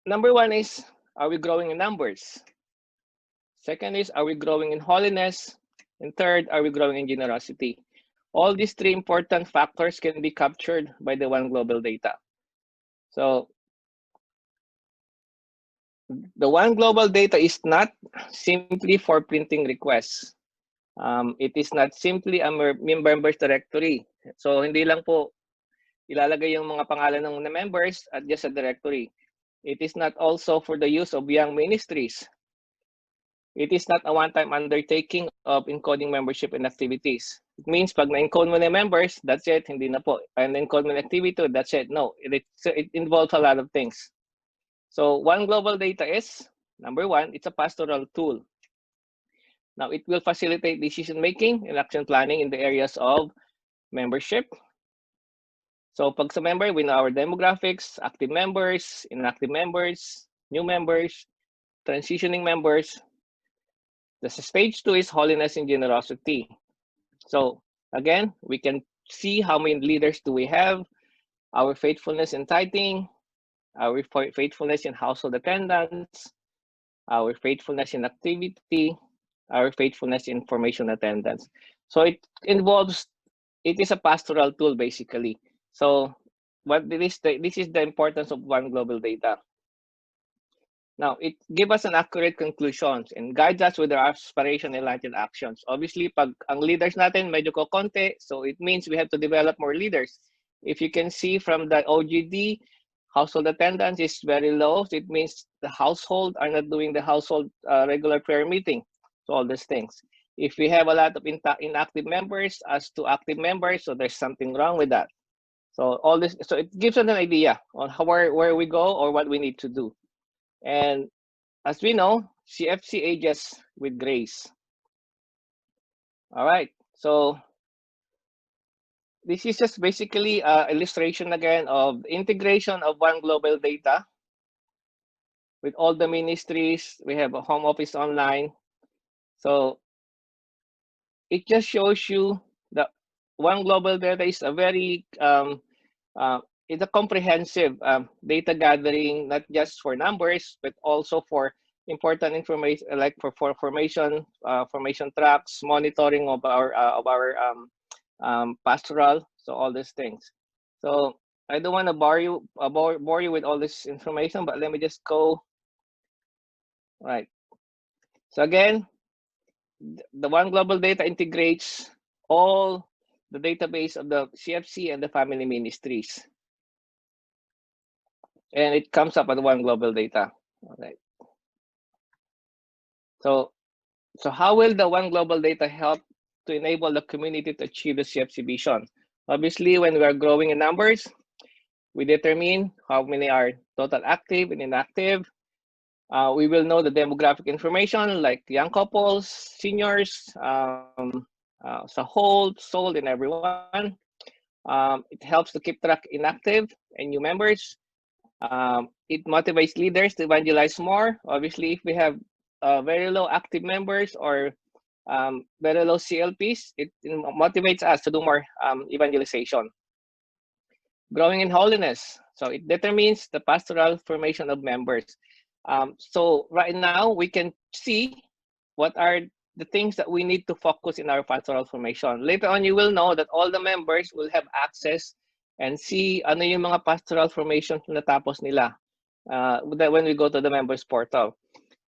number one is, are we growing in numbers? Second is, are we growing in holiness? And third, are we growing in generosity? All these three important factors can be captured by the One Global data. So the One Global data is not simply for printing requests. It is not simply a members directory. So hindi lang po ilalagay yung mga pangalan ng members at just a directory. It is not also for the use of young ministries. It is not a one-time undertaking of encoding membership and activities. It means pag na-encode mo na members, that's it, hindi na po. And encode mo na activity, that's it. No, it involves a lot of things. So One Global data is, number one, it's a pastoral tool. Now, it will facilitate decision-making and action planning in the areas of membership. So pag sa member, we know our demographics, active members, inactive members, new members, transitioning members. The stage 2 is holiness and generosity. So again, we can see how many leaders do we have, our faithfulness in tithing, our faithfulness in household attendance, our faithfulness in activity, our faithfulness in formation attendance. So it is a pastoral tool basically. So this is the importance of One Global data. Now, it gives us an accurate conclusions and guides us with our aspiration and enlightened actions. Obviously, pag ang leaders natin medyo kokonti, so it means we have to develop more leaders. If you can see from the OGD, household attendance is very low. So it means the household are not doing the household regular prayer meeting. So all these things. If we have a lot of inactive members as to active members, so there's something wrong with that. So all this, so it gives us an idea on how where we go or what we need to do. And as we know, CFC ages with grace. All right, so this is just basically an illustration again of the integration of One Global data with all the ministries. We have a home office online. So it just shows you that One Global data is a very it's a comprehensive data gathering, not just for numbers, but also for important information like for formation tracks, monitoring of our pastoral, so all these things. So I don't want to bore you with all this information, but let me just go. Right. So again, the One Global data integrates all the database of the CFC and the family ministries. And it comes up at One Global data. All right. So how will the One Global data help to enable the community to achieve the CFC vision? Obviously, when we are growing in numbers, we determine how many are total active and inactive. We will know the demographic information like young couples, seniors, so hold, sold, and everyone. It helps to keep track inactive and new members. It motivates leaders to evangelize more. Obviously, if we have very low active members or very low CLPs, it motivates us to do more evangelization. Growing in holiness. So it determines the pastoral formation of members. So right now, we can see what are the things that we need to focus in our pastoral formation. Later on, you will know that all the members will have access and see ano yung mga pastoral formation na natapos nila when we go to the members portal.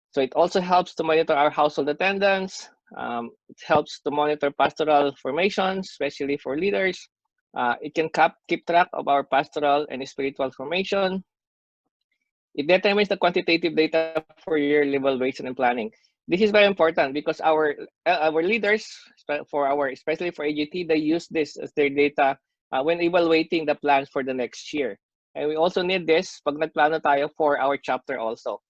So it also helps to monitor our household attendance. It helps to monitor pastoral formations, especially for leaders. It can keep track of our pastoral and spiritual formation. It determines the quantitative data for yearly evaluation and planning. This is very important because our leaders, especially for AGT, they use this as their data when evaluating the plans for the next year. And we also need this pag nagplano tayo for our chapter also.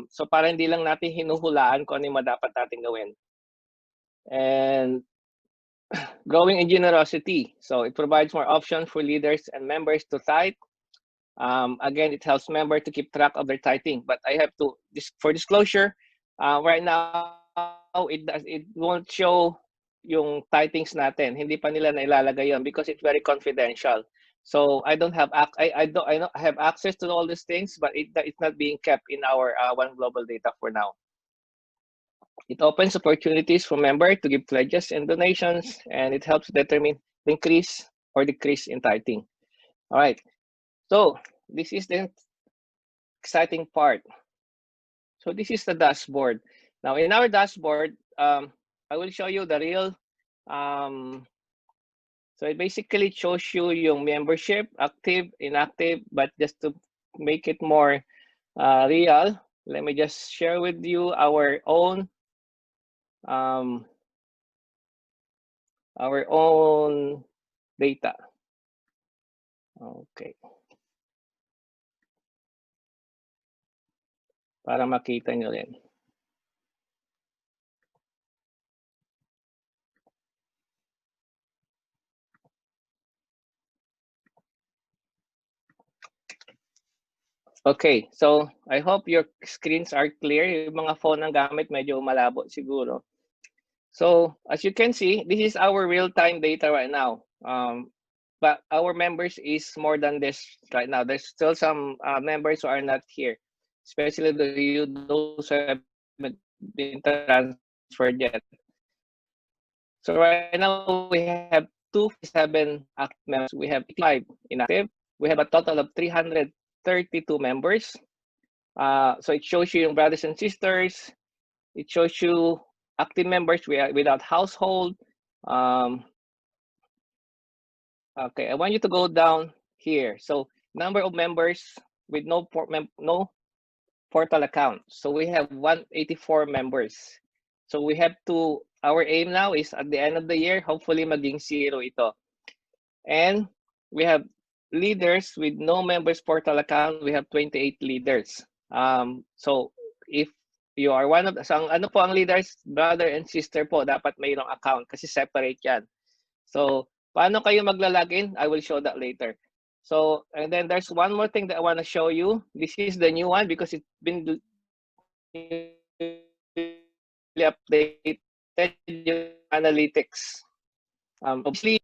So para hindi lang natin hinuhulaan kung ano yung dapat natin gawin. And growing in generosity. So it provides more options for leaders and members to tithe. Again, it helps members to keep track of their tithing. But I have to, for disclosure, right now, it won't show yung tithings natin. Hindi pa nila nailalagay yun because it's very confidential. So I don't have I don't have access to all these things, but it's not being kept in our One Global data for now. It opens opportunities for members to give pledges and donations, and it helps determine the increase or decrease in tithing. All right. So this is the exciting part. So this is the dashboard. Now in our dashboard, I will show you the real. So it basically shows you yung membership, active, inactive, but just to make it more real, let me just share with you um, our own data. Okay. Para makita nyo rin. Okay, so I hope your screens are clear. Yung mga phone ng gamit medyo malabo siguro. So as you can see, this is our real-time data right now. But our members is more than this right now. There's still some members who are not here, especially those who haven't been transferred yet. So right now we have 257 active members. We have 85 inactive. We have a total of 332 members. So it shows you yung brothers and sisters. It shows you active members without household. Okay, I want you to go down here. So number of members with no portal account. So we have 184 members. So we have to, our aim now is at the end of the year, hopefully maging zero ito. And we have leaders with no members portal account. We have 28 leaders. So if you are one of, so ano po ang leaders, brother and sister po, dapat mayroong account kasi separate yan. So paano kayo maglalagin? I will show that later. So, and then there's one more thing that I want to show you. This is the new one because it's been updated yung analytics. Obviously,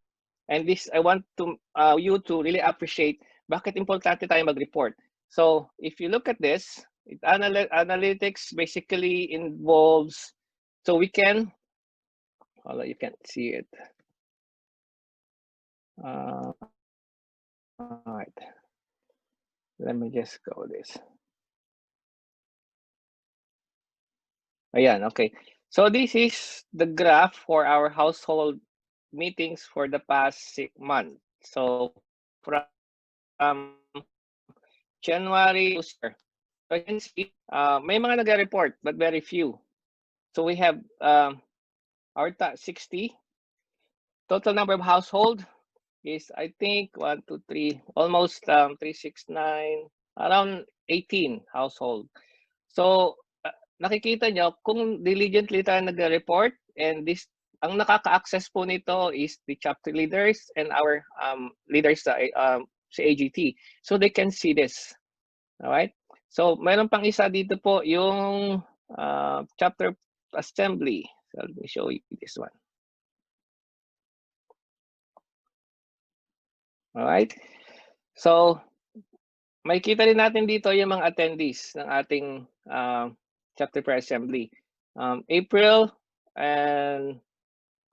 and this I want to you to really appreciate bakit importante tayo mag-report. So if you look at this, analytics basically involves, so we can, although you can't see it. All right, let me just go this. Ayan, okay. So this is the graph for our household meetings for the past 6 months. So from January to September. So you can see, may mga nag-report but very few. So we have our 60. Total number of household is, I think, 1, 2, 3, almost 3, 6, 9, around 18 household. So nakikita nyo, kung diligently tayo nag-report, and this, ang nakaka-access po nito is the chapter leaders and our leaders sa AGT. So they can see this. Alright? So mayroon pang isa dito po, yung chapter assembly. So let me show you this one. Alright? So makikita rin natin dito yung mga attendees ng ating chapter per assembly. April, and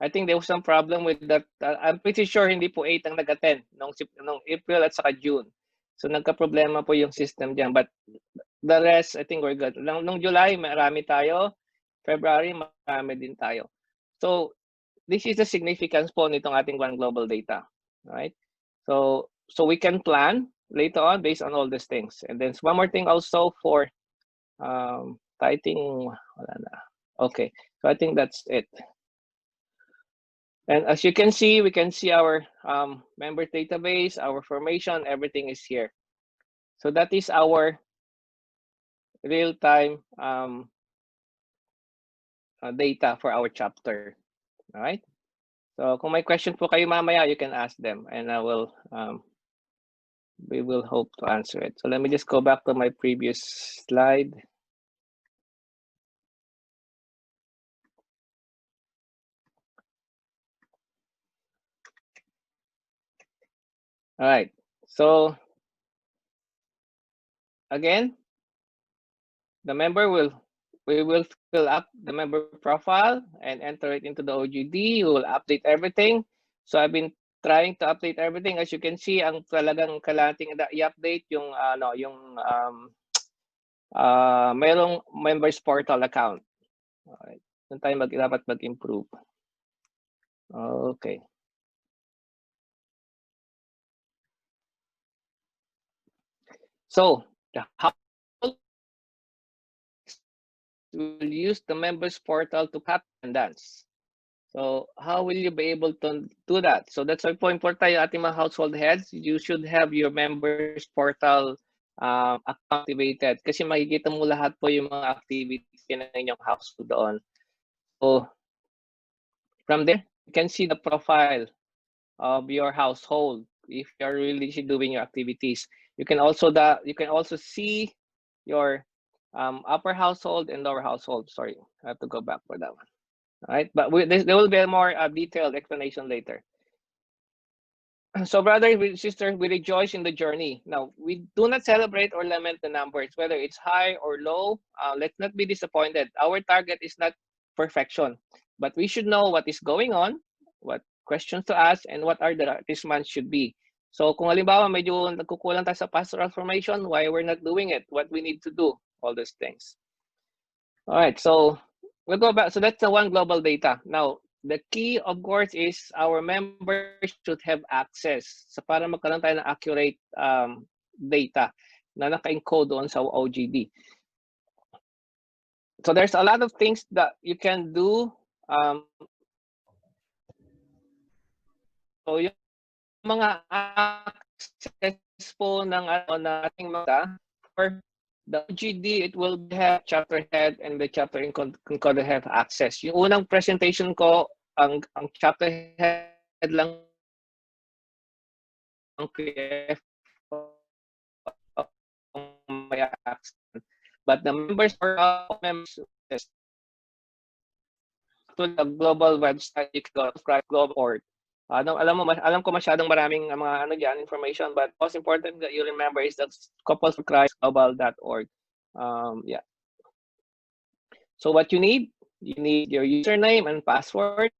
I think there was some problem with that. I'm pretty sure hindi po 8 ang nag-attend nung April at saka June. So nagka-problema po yung system diyan. But the rest, I think we're good. Nung July, marami tayo. February, marami din tayo. So this is the significance po nitong ating One Global data. Right? So we can plan later on based on all these things. And then one more thing also for tithing. Wala na. Okay, so I think that's it. And as you can see, we can see our member database, our formation, everything is here. So that is our real-time data for our chapter. All right. So kung may question po kayo mamaya, you can ask them, and I will we will hope to answer it. So let me just go back to my previous slide. All right. So again, the member we will fill up the member profile and enter it into the OGD. We will update everything. So I've been trying to update everything. As you can see, ang talagang kailangan i-update yung mayroong members portal account. Alright. Doon tayo dapat mag-improve. Okay. So how will use the members portal to cut attendance. So how will you be able to do that? So that's why po important yung ating mga household heads. You should have your members portal activated kasi makikita mo lahat po yung mga activities ng inyong household doon. So from there, you can see the profile of your household if you're really doing your activities. You can also see your upper household and lower household. Sorry, I have to go back for that one. All right, but there will be a more detailed explanation later. So brother, sister, we rejoice in the journey. Now, we do not celebrate or lament the numbers, whether it's high or low. Let's not be disappointed. Our target is not perfection, but we should know what is going on, what questions to ask, and what are the months should be. So kung halimbawa medyo nagkukulang tayo sa pastoral formation, why we're not doing it, what we need to do, all those things. All right, so we'll go back. So that's the one global data. Now, the key, of course, is our members should have access sa para magkaroon tayo ng accurate data na naka-encode doon sa OGD. So there's a lot of things that you can do. So yung mga access po ng ating mga or the OGD, it will have chapter head and the chapter encoder have access. Yung unang presentation ko, ang chapter head lang ang PF may access. But the members are members to the global website, you can go to global.org. Alam ko masyadong maraming mga diyan information, but most important that you remember is the Couples for Christ global.org. Yeah. So what you need your username and password,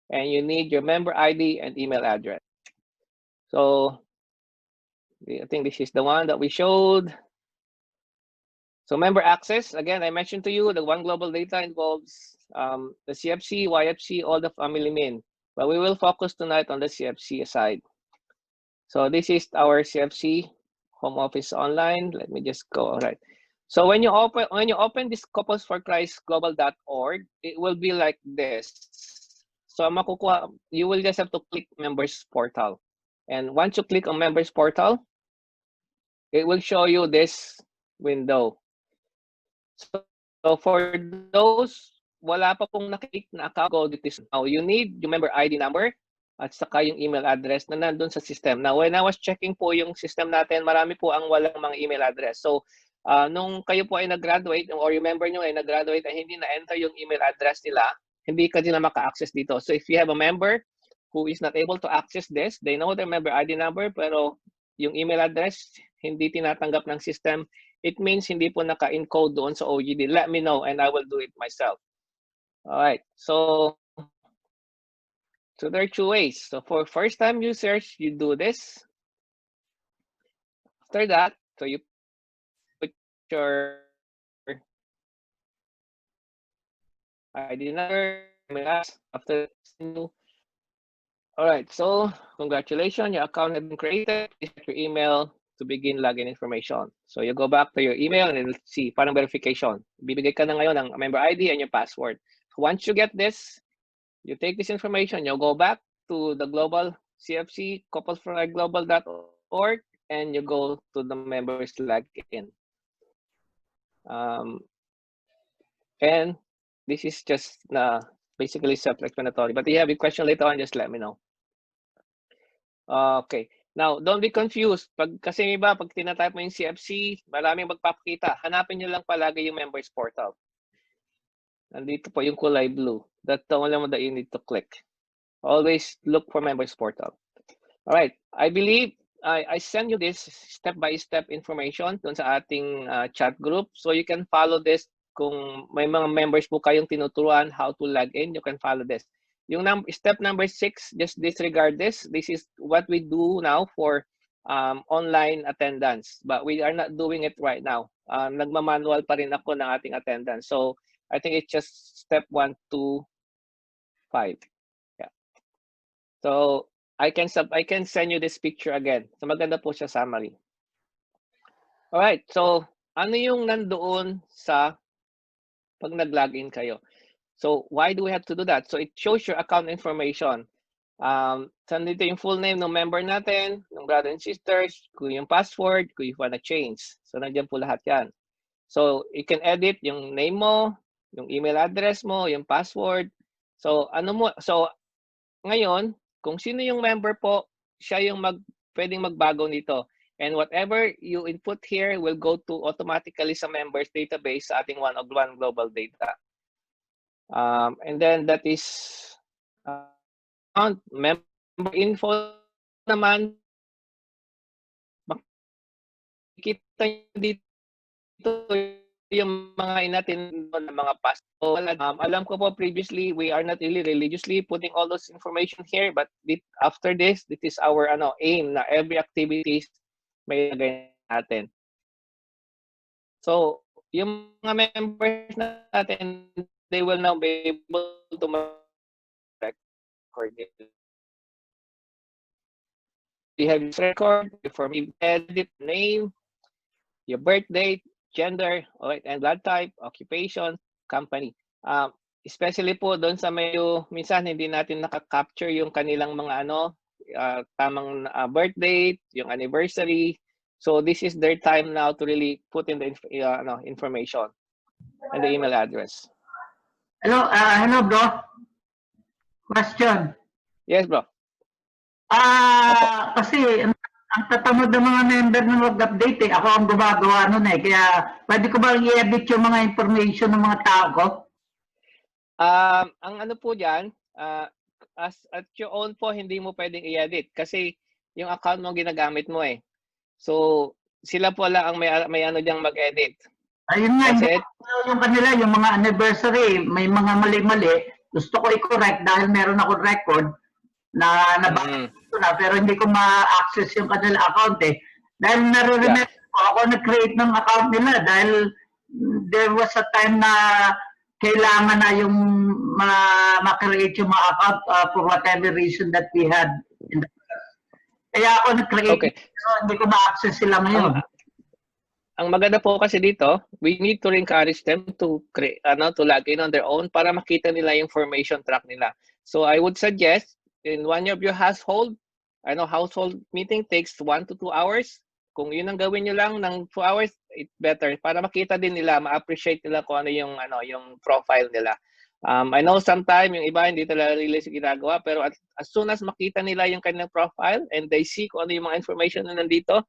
and you need your member ID and email address. So I think this is the one that we showed. So member access, again, I mentioned to you the one global data involves the CFC, YFC, all the family min. But we will focus tonight on the CFC side. So this is our CFC home office online. Let me just go. All right. So when you open this Couples for Christ global.org, it will be like this. So you will just have to click members portal. And once you click on members portal, it will show you this window. So for those wala pa pong nakikita na account, go to this. Now you need yung member ID number at saka yung email address na nandun sa system. Now when I was checking po yung system natin, marami po ang walang mga email address. So nung kayo po ay nag-graduate or yung member nyo ay nag-graduate ay hindi na-enter yung email address nila, hindi ka din na maka-access dito. So if you have a member who is not able to access this, they know their member ID number pero yung email address hindi tinatanggap ng system, it means hindi po naka-encode doon sa OGD. Let me know and I will do it myself. All right, so there are two ways. So for first-time users, you do this. After that, so you put your ID number, after all right, so congratulations, your account has been created. Please check your email to begin login information. So you go back to your email and let's see, parang verification. Bibigay ka na ngayon ng member ID and your password. So once you get this, you take this information, you go back to the global CFC, couplesforglobal.org, and you go to the members login. And this is just basically self-explanatory. But if you have a question later on, just let me know. Okay. Now, don't be confused. Kasi iba, pag tinatype mo yung CFC, maraming magpapakita. Hanapin nyo lang palagi yung members portal. Nandito po yung kulay blue. That's the only one that you need to click. Always look for members portal. All right. I believe I send you this step-by-step information dun sa ating chat group. So you can follow this. Kung may mga members po kayong tinuturuan how to log in, you can follow this. Yung step number 6, just disregard this. This is what we do now for online attendance. But we are not doing it right now. Nagmamanual pa rin ako ng ating attendance. So I think it's just step 1 to 5. Yeah. So I can send you this picture again. So maganda po siya summary. Alright, so ano yung nandoon sa pag nag-login kayo? So why do we have to do that? So it shows your account information. Sandito yung full name ng member natin, ng brother and sisters, kung yung password, kung you wanna change. So nandiyan po lahat yan. So you can edit yung name mo, yung email address mo, yung password. So ngayon, kung sino yung member po, siya yung pwedeng magbago nito. And whatever you input here will go to automatically sa members database sa ating one-on-one global data. And then that is member info naman. Makikita nyo dito yung mga inatin ng mga past. So, alam ko po previously, we are not really religiously putting all those information here, but after this is our aim na every activities may lagay natin. So, yung mga members natin, they will now be able to record it. You have this record, for me, edit name, your birth date, gender, alright, and blood type, occupation, company. Especially po doon sa medyo minsan hindi natin naka-capture yung kanilang mga tamang birth date, yung anniversary. So this is their time now to really put in the information and the email address. Hello bro. Question. Yes, bro. Kasi ang tatamad ng mga member na mag-update ako ang gumagawa nun kaya pwede ko ba i-edit yung mga information ng mga tao ko? Ang po diyan, at your own po hindi mo pwedeng i-edit kasi yung account mo ginagamit mo So sila po lang ang may diyang mag-edit. Ayun nga, yung kanila, yung mga anniversary, may mga mali-mali, gusto ko i-correct dahil meron ako record na nabasa na, pero hindi ko ma-access yung kanila account Dahil nare-remember ko, ako nag-create ng account nila dahil there was a time na kailangan na yung ma-create yung mga account for whatever reason that we had in the past. Kaya ako nag-create, pero hindi ko ma-access sila ngayon. Ang maganda po kasi dito, we need to encourage them to create, to log in on their own para makita nila yung information track nila. So I would suggest in one of your household, household meeting takes 1 to 2 hours. Kung yun ang gawin nyo lang ng 2 hours, it's better para makita din nila, ma-appreciate nila kung ano yung profile nila. I know sometimes yung iba hindi talaga really ginagawa, pero as soon as makita nila yung kanilang profile and they see kung ano yung mga information na nandito,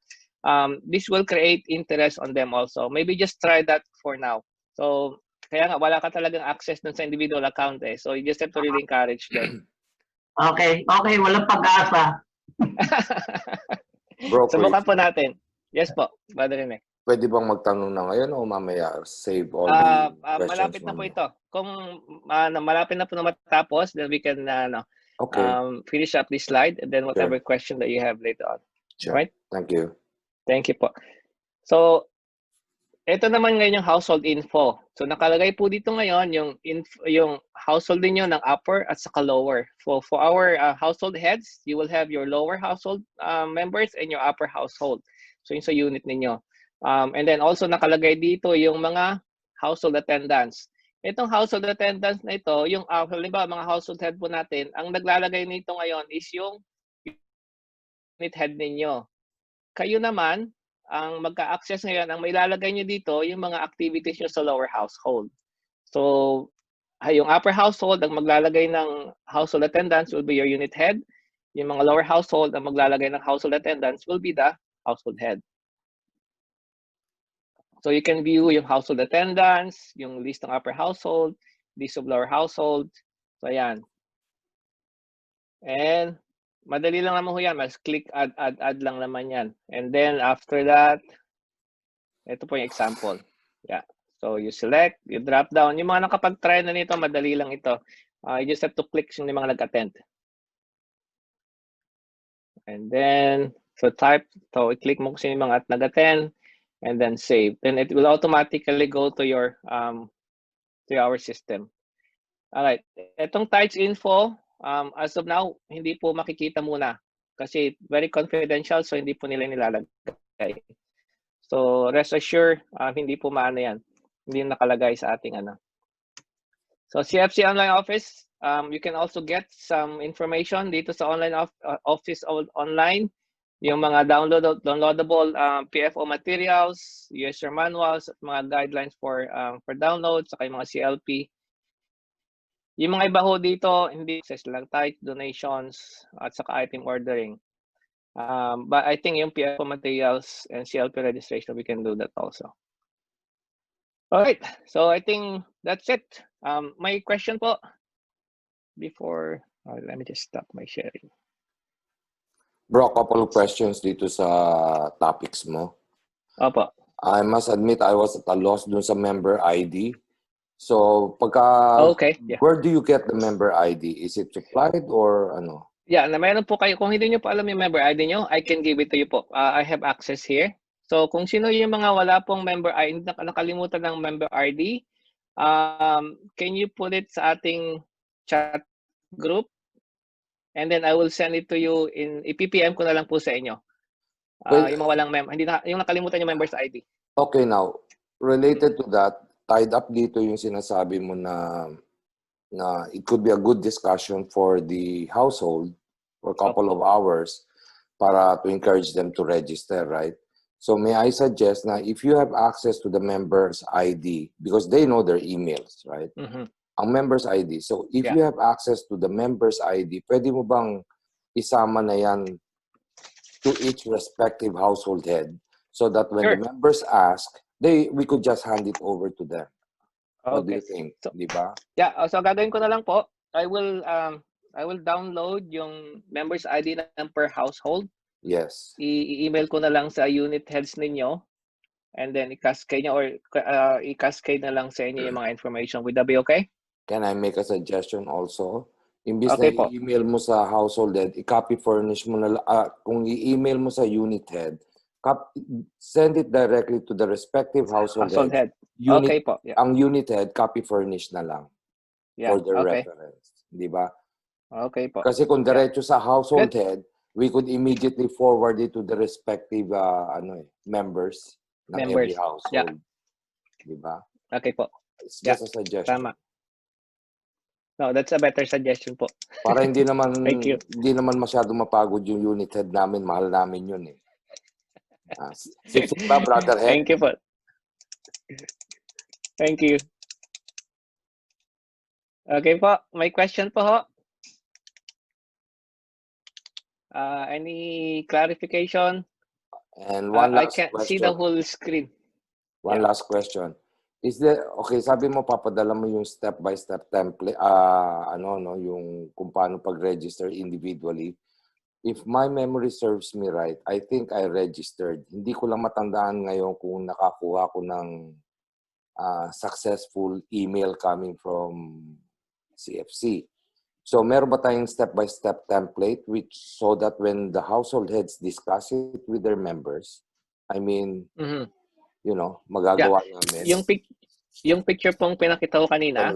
this will create interest on them also. Maybe just try that for now. So, kaya nga, wala ka talagang access dun sa individual account So, you just have to really encourage them. Okay, walang pag-asa. Bro, subukan po natin. Yes po, Brother Rene. Pwede bang magtanong na ngayon o mamaya save all the questions? Malapit na po ito. Kung malapit na po na matapos, then we can finish up this slide and then whatever question that you have later on. Sure. Right? Thank you. Thank you po. So, ito naman ngayon yung household info. So, nakalagay po dito ngayon yung household niyo ng upper at saka lower. For our household heads, you will have your lower household members and your upper household. So, yung sa unit ninyo. And then also nakalagay dito yung mga household attendants. Itong household attendants na ito, yung halimbawa mga household head po natin, ang naglalagay nito ngayon is yung unit head ninyo. Kayo naman, ang magka-access ngayon, ang mailalagay nyo dito, yung mga activities nyo sa lower household. So, yung upper household, ang maglalagay ng household attendants will be your unit head. Yung mga lower household, ang maglalagay ng household attendants will be the household head. So, you can view yung household attendants, yung list ng upper household, list of lower household. So, ayan. And Madali lang naman ho yan. Mas click add lang naman yan. And then after that, ito po yung example. Yeah. So you select, you drop down. Yung mga nakapag-try na nito, madali lang ito. You just have to click yung mga nag-attend. And then, so i-click mo kung sino yung mga nag-attend, and then save. Then it will automatically go to your to our system. All right. Itong touch info, as of now, hindi po makikita muna kasi very confidential, so hindi po nila nilalagay. So rest assured, hindi po maano yan. Hindi nakalagay sa ating ano. So CFC Online Office, you can also get some information dito sa online office online. Yung mga downloadable PFO materials, user manuals, at mga guidelines for download, saka yung mga CLP. Yung mga iba ho dito, hindi access lang type, donations, at saka item ordering. But I think yung PFO materials and CLP registration, we can do that also. All right, so I think that's it. My question po before, let me just stop my sharing. Bro, couple of questions dito sa topics mo. Opo. I must admit I was at a loss dun sa member ID. So, Okay, yeah. where do you get the member ID? Is it supplied or ano? Yeah, na mayroon po kayo. Kung hindi nyo po alam yung member ID nyo, I can give it to you po. I have access here. So, kung sino yung mga wala pong member ID, nakalimutan ng member ID, can you put it sa ating chat group? And then I will send it to you in i-PPM ko na lang po sa inyo. Yung mga walang yung nakalimutan yung members ID. Okay, now, related to that, tied up dito yung sinasabi mo na it could be a good discussion for the household for a couple of hours para to encourage them to register, right? So may I suggest na if you have access to the members ID, because they know their emails, right? Mm-hmm. Ang members ID. So if you have access to the members ID, pwede mo bang isama na yan to each respective household head so that when the members ask, we could just hand it over to them. What do you think? So, di ba? Yeah, so gagawin ko na lang po. I will download yung members ID ng per household. Yes. I-email ko na lang sa unit heads ninyo, and then i-cascade nyo or i-cascade na lang sa inyo yung mga information. Would that be okay? Can I make a suggestion also? Imbis Okay na i-email mo sa household head, i-copy furnish mo na kung i-email mo sa unit head, send it directly to the respective household head. Okay po. Yeah. Ang unit head, copy furnish na lang for their reference. Di ba? Okay po. Kasi kung diretso sa household head, we could immediately forward it to the respective members ng every household. Yeah. Di ba? Okay po. It's just a suggestion. Tama. No, that's a better suggestion po. Para hindi naman Thank you. hindi naman masyadong mapagod yung unit head namin, mahal namin yun eh. Sige ba, brother head? Thank you po. Thank you. Okay po, may question po ho. Any clarification? And one last I can't question. see the whole screen. One last question. Is there, okay, sabi mo papadala mo yung step-by-step template, yung kung paano pag-register individually. If my memory serves me right, I think I registered. Hindi ko lang matandaan ngayon kung nakakuha ko ng successful email coming from CFC. So meron ba tayong step-by-step template so that when the household heads discuss it with their members, I mean, magagawa namin. Yung picture pong pinakita ko kanina,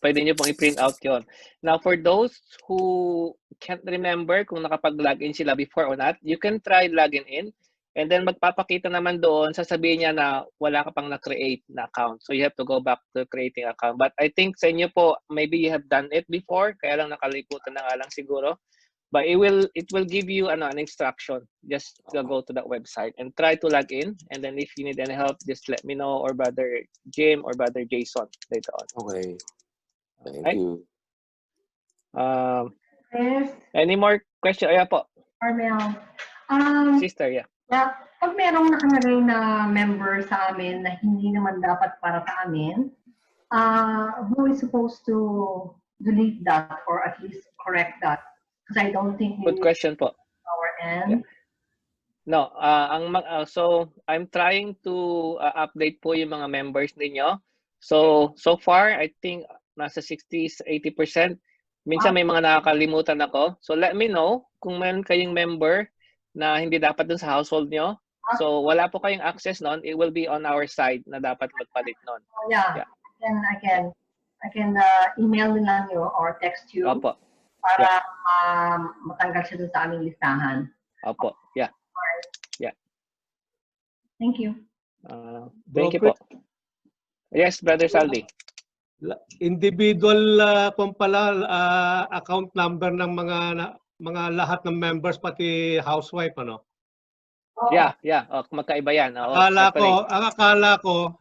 pwede nyo pong i-print out yon. Now, for those who can't remember kung nakapag-login sila before or not, you can try login in, and then magpapakita naman doon, sasabihin niya na wala ka pang na-create na account. So, you have to go back to creating account. But I think sa inyo po, maybe you have done it before, kaya lang nakalimutan na nga lang siguro. But it will give you an instruction. Just go to that website and try to log in. And then if you need any help, just let me know, or Brother Jim or Brother Jason later on. Okay. Thank you. Any more question? Ayan po. Armel. Sister, yeah. Pag merong nakalagay na member sa amin na hindi naman dapat para sa amin, who is supposed to delete that or at least correct that? Because I don't think Good question po. our end. No, so I'm trying to update po yung mga members ninyo. So far, I think nasa 60-80%. Minsan may mga nakakalimutan ako. So let me know kung meron kayong member na hindi dapat dun sa household nyo. So wala po kayong access nun. It will be on our side na dapat magpalit nun. Oh, yeah. I can email nila nyo or text you Opo. para matanggal siya dun sa aming listahan. Opo. Yeah. Thank you. Thank you po. Yes, Brother Saldi. Individual kung pala account number ng mga lahat ng members pati housewife ano. Yeah. Magkaiba yan. Akala ko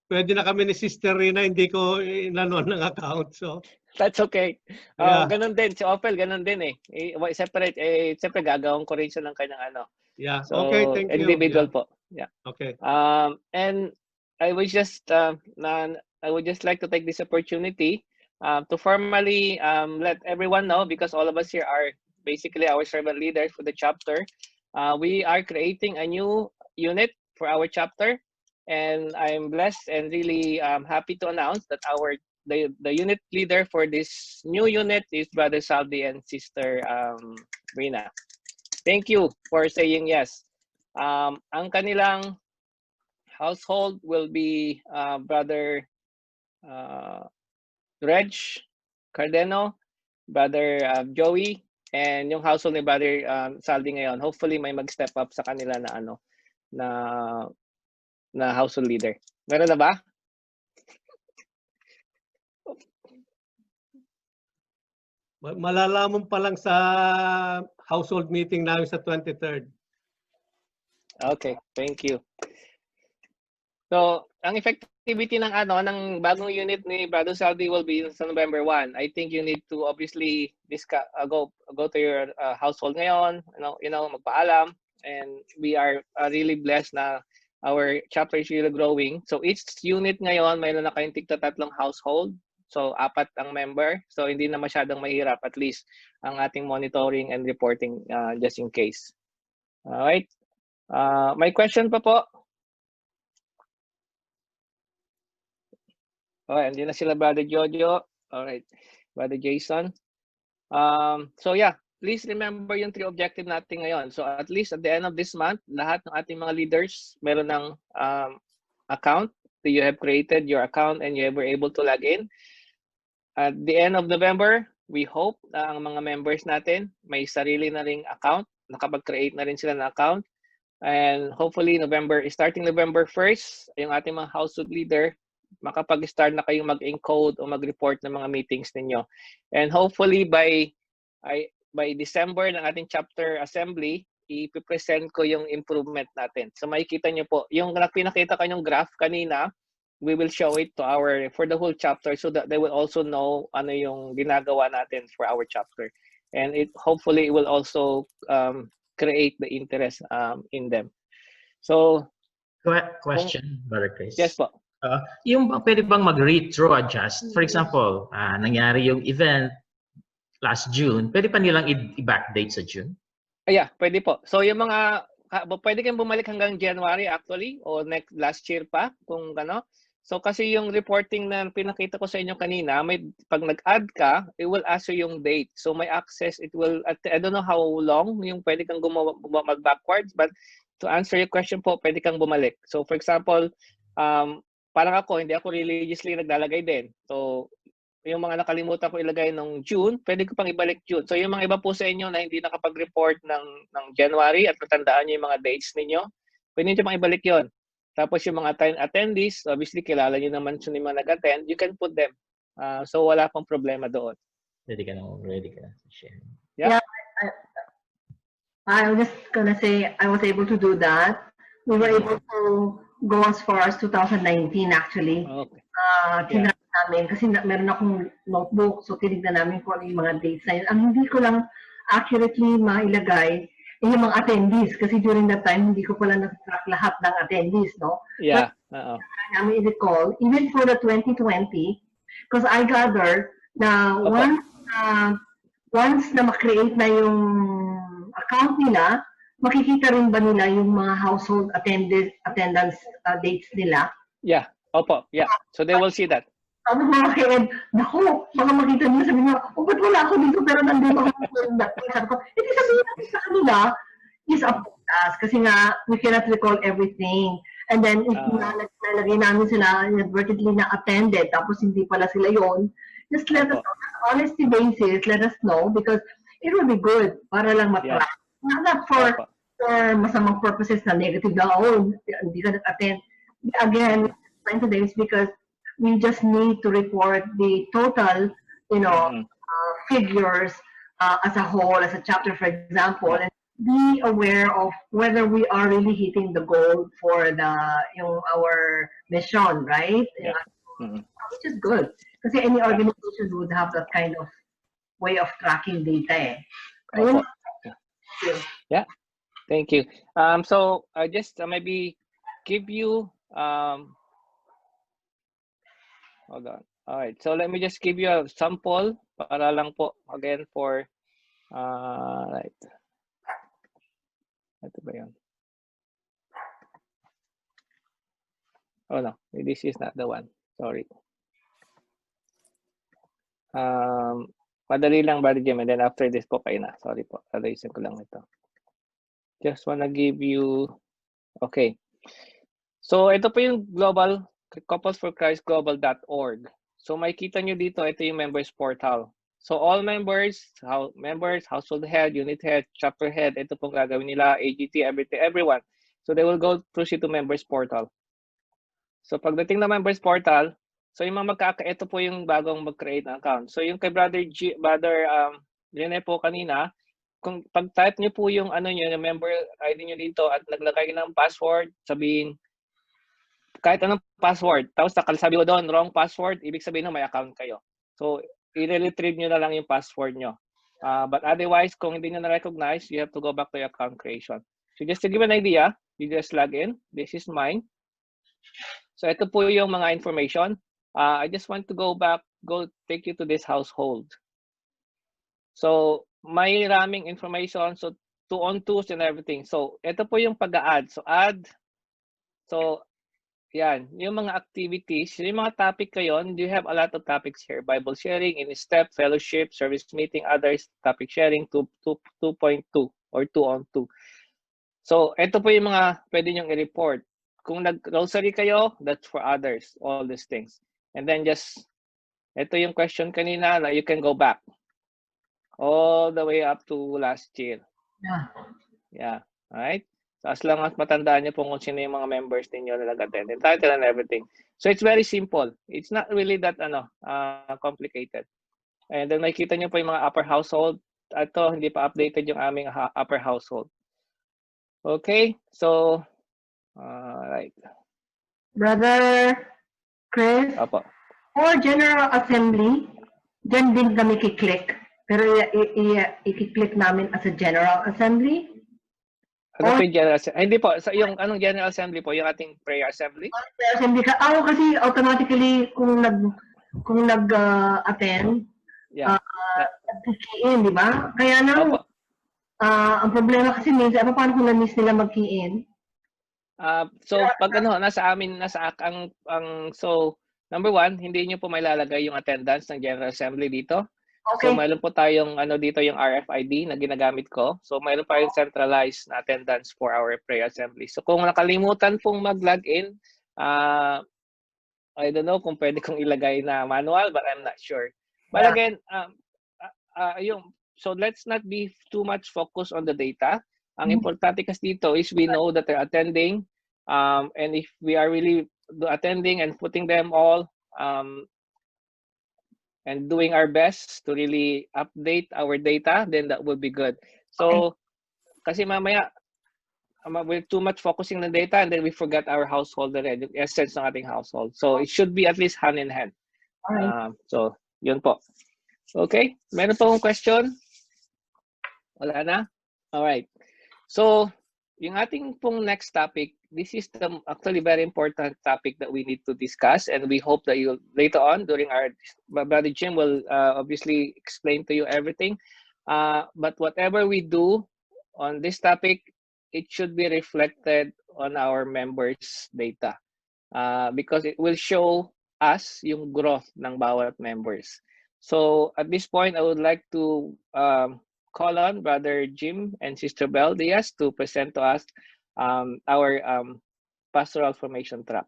pwede na kami ni Sister Rina, hindi ko inanon ng account. So that's okay. Yeah. Ganun din si Opel, ganun din eh. Separate siyempre gagawin ko rin siya ng kanyang ano. yeah, So, okay, thank you. individual Yeah. po. Yeah. Okay. And I would just like to take this opportunity to formally let everyone know, because all of us here are basically our servant leaders for the chapter. We are creating a new unit for our chapter, and I'm blessed and really happy to announce that the unit leader for this new unit is Brother Saldi and Sister Rina. Thank you for saying yes. Ang kanilang household will be Brother Reg Cardeno, Brother Joey, and yung household ni Brother Saldi ngayon. Hopefully may mag-step up sa kanila na household leader. Meron na ba? Malalaman pa lang sa household meeting namin sa 23rd. Okay, thank you. So, ang effectivity ng bagong unit ni Brother Saldi will be sa November 1. I think you need to obviously discuss, go to your household ngayon, you know, magpaalam, and we are really blessed na our chapter is really growing. So each unit ngayon mayroon na kayong tig-3 household. So 4 ang member. So hindi na masyadong mahirap, at least ang ating monitoring and reporting just in case. All right. May question pa po? Okay, hindi na sila Brother Jojo. All right. Brother Jason. So yeah, please remember yung 3 objective natin ngayon. So at least at the end of this month, lahat ng ating mga leaders meron ng account. So you have created your account and you were able to log in. At the end of November, we hope na ang mga members natin may sarili na ring account. Nakapag-create na rin sila ng account. And hopefully, starting November 1st, yung ating mga household leader, makapag-start na kayong mag-encode o mag-report ng mga meetings ninyo. And hopefully, by December ng ating chapter assembly, ipipresent ko yung improvement natin. So makikita nyo po, yung pinakita kanyong graph kanina, we will show it to for the whole chapter so that they will also know ano yung ginagawa natin for our chapter. And hopefully it will also create the interest in them. So, question, Brother Chris. Yes po. Yung pwede bang mag-retro adjust? For example, nangyari yung event last June, pwede pa nilang i-backdate sa June? Yeah, pwede po. So yung mga, pwede kayong bumalik hanggang January actually, o last year pa, kung ano. So kasi yung reporting na pinakita ko sa inyo kanina, pag nag-add ka, it will ask you yung date. So may access, I don't know how long yung pwede kang mag-backwards, but to answer your question po, pwede kang bumalik. So for example, parang hindi ako religiously naglalagay din. So yung mga nakalimutan ko ilagay nung June, pwede ko pang ibalik June. So yung mga iba po sa inyo na hindi nakapag-report ng January at natandaan nyo yung mga dates ninyo, pwede nyo pang ibalik yon. Tapos yung mga attendees, obviously kilala nyo naman yung mga nag-attend, you can put them. So wala pang problema doon. Ready ka na share. Yeah. I was just gonna say I was able to do that. We were able to go as far as 2019 actually. Okay. Tinanong namin kasi meron akong notebook, so tinignan namin kung ano yung mga dates na yun. Ang hindi ko lang accurately mailagay yung mga attendees kasi during that time hindi ko pala na-track lahat ng attendees, no? Yeah. But namin i-recall, even for the 2020, because I gathered na once na ma-create na yung account nila, makikita rin ba nila yung mga household attendance dates nila? Yeah. Opo. Yeah. So they will see that. Sabi ko mga kay Ed, naku, baka makita nila, sabi niya, ba't wala ako dito pero nandun ako. Sabi ko, hindi sabihin natin sa kanila, is up to us. Kasi nga, we cannot recall everything. And then, if nalagay namin sila inadvertently na attended, tapos hindi pala sila yon, just let us know. Honesty basis, let us know because it will be good para lang matrack. Not for masamang purposes na negative na, oh, hindi ka nag-attend. Again, 90 days because we just need to report the total, figures as a whole, as a chapter, for example, and be aware of whether we are really hitting the goal for our mission, right? Yeah. Which is good. Because any organization would have that kind of way of tracking data. Yeah. Thank you. So I just maybe give you hold on. All right. So let me just give you a sample para lang po again for right. Ito ba yun? Oh no, this is not the one. Sorry. Madali lang, Brother Jim, and then after this po kayo na. Sorry po, ayusin ko lang ito. Just wanna give you, okay. So ito po yung global, couplesforchristglobal.org. So makikita nyo dito, ito yung members portal. So all members, household head, unit head, chapter head, ito pong gagawin nila, AGT, everything, everyone. So they will go proceed to members portal. So pagdating na members portal, so yung mga ito po yung bagong mag-create ng account. So yung kay Brother Rene po kanina, kung pag-type nyo po yung yung member ID nyo dito at naglagay ng password, sabihin, kahit anong password, tapos sabi mo doon, wrong password, ibig sabihin na may account kayo. So, i-retrieve nyo na lang yung password nyo. But otherwise, kung hindi nyo na-recognize, you have to go back to your account creation. So, just to give an idea, you just log in. This is mine. So, ito po yung mga information. I just want to go take you to this household. So, may raming information. So, 2-on-2s and everything. So, ito po yung pag-add. So, add. So, yan, yung mga activities, yung mga topic kayo, you have a lot of topics here. Bible sharing, in-step, fellowship, service meeting, others, topic sharing, 2.2 or 2-on-2. So, ito po yung mga pwede nyong i-report. Kung nag-rosary kayo, that's for others, all these things. And then ito yung question kanina, na you can go back. All the way up to last year. Yeah, alright? So as long as matandaan niyo po kung sino yung mga members ninyo na nag-attend, and title and everything. So it's very simple. It's not really that complicated. And then makikita niyo po yung mga upper household. Ito, hindi pa updated yung aming upper household. Okay, so right. Brother Chris, Opo. for General Assembly, dyan din kami kiklik. Pero i-click namin as a General Assembly. Ano po yung General Assembly? Hindi po, yung anong General Assembly po? Yung ating prayer assembly? Assembly ka. Kasi automatically kung nag-attend, key-in, di ba? Kaya ang problema kasi minsan, paano kung na-miss nila mag-key-in? So pag nasa so number one, hindi niyo po mailalagay yung attendance ng General Assembly dito. Okay. So mayroon po tayong dito yung RFID na ginagamit ko. So mayroon pa yung centralized na attendance for our prayer assembly. So kung nakalimutan pong mag-login, I don't know kung pwede kong ilagay na manual, but I'm not sure. But again, so let's not be too much focused on the data. Ang importante kasi dito is we know that they're attending, and if we are really attending and putting them all, and doing our best to really update our data, then that would be good. So, kasi mamaya, we're too much focusing on data and then we forgot our household already, the essence ng ating household. So, it should be at least hand in hand. So, yun po. Okay, meron pa akong question? Wala na? Alright. So, yung ating pong next topic, this is actually very important topic that we need to discuss, and we hope that you later on during our Brother Jim will obviously explain to you everything. But whatever we do on this topic, it should be reflected on our members' data because it will show us yung growth ng bawat members. So at this point, I would like to call on Brother Jim and Sister Belle Diaz to present to us our pastoral formation track.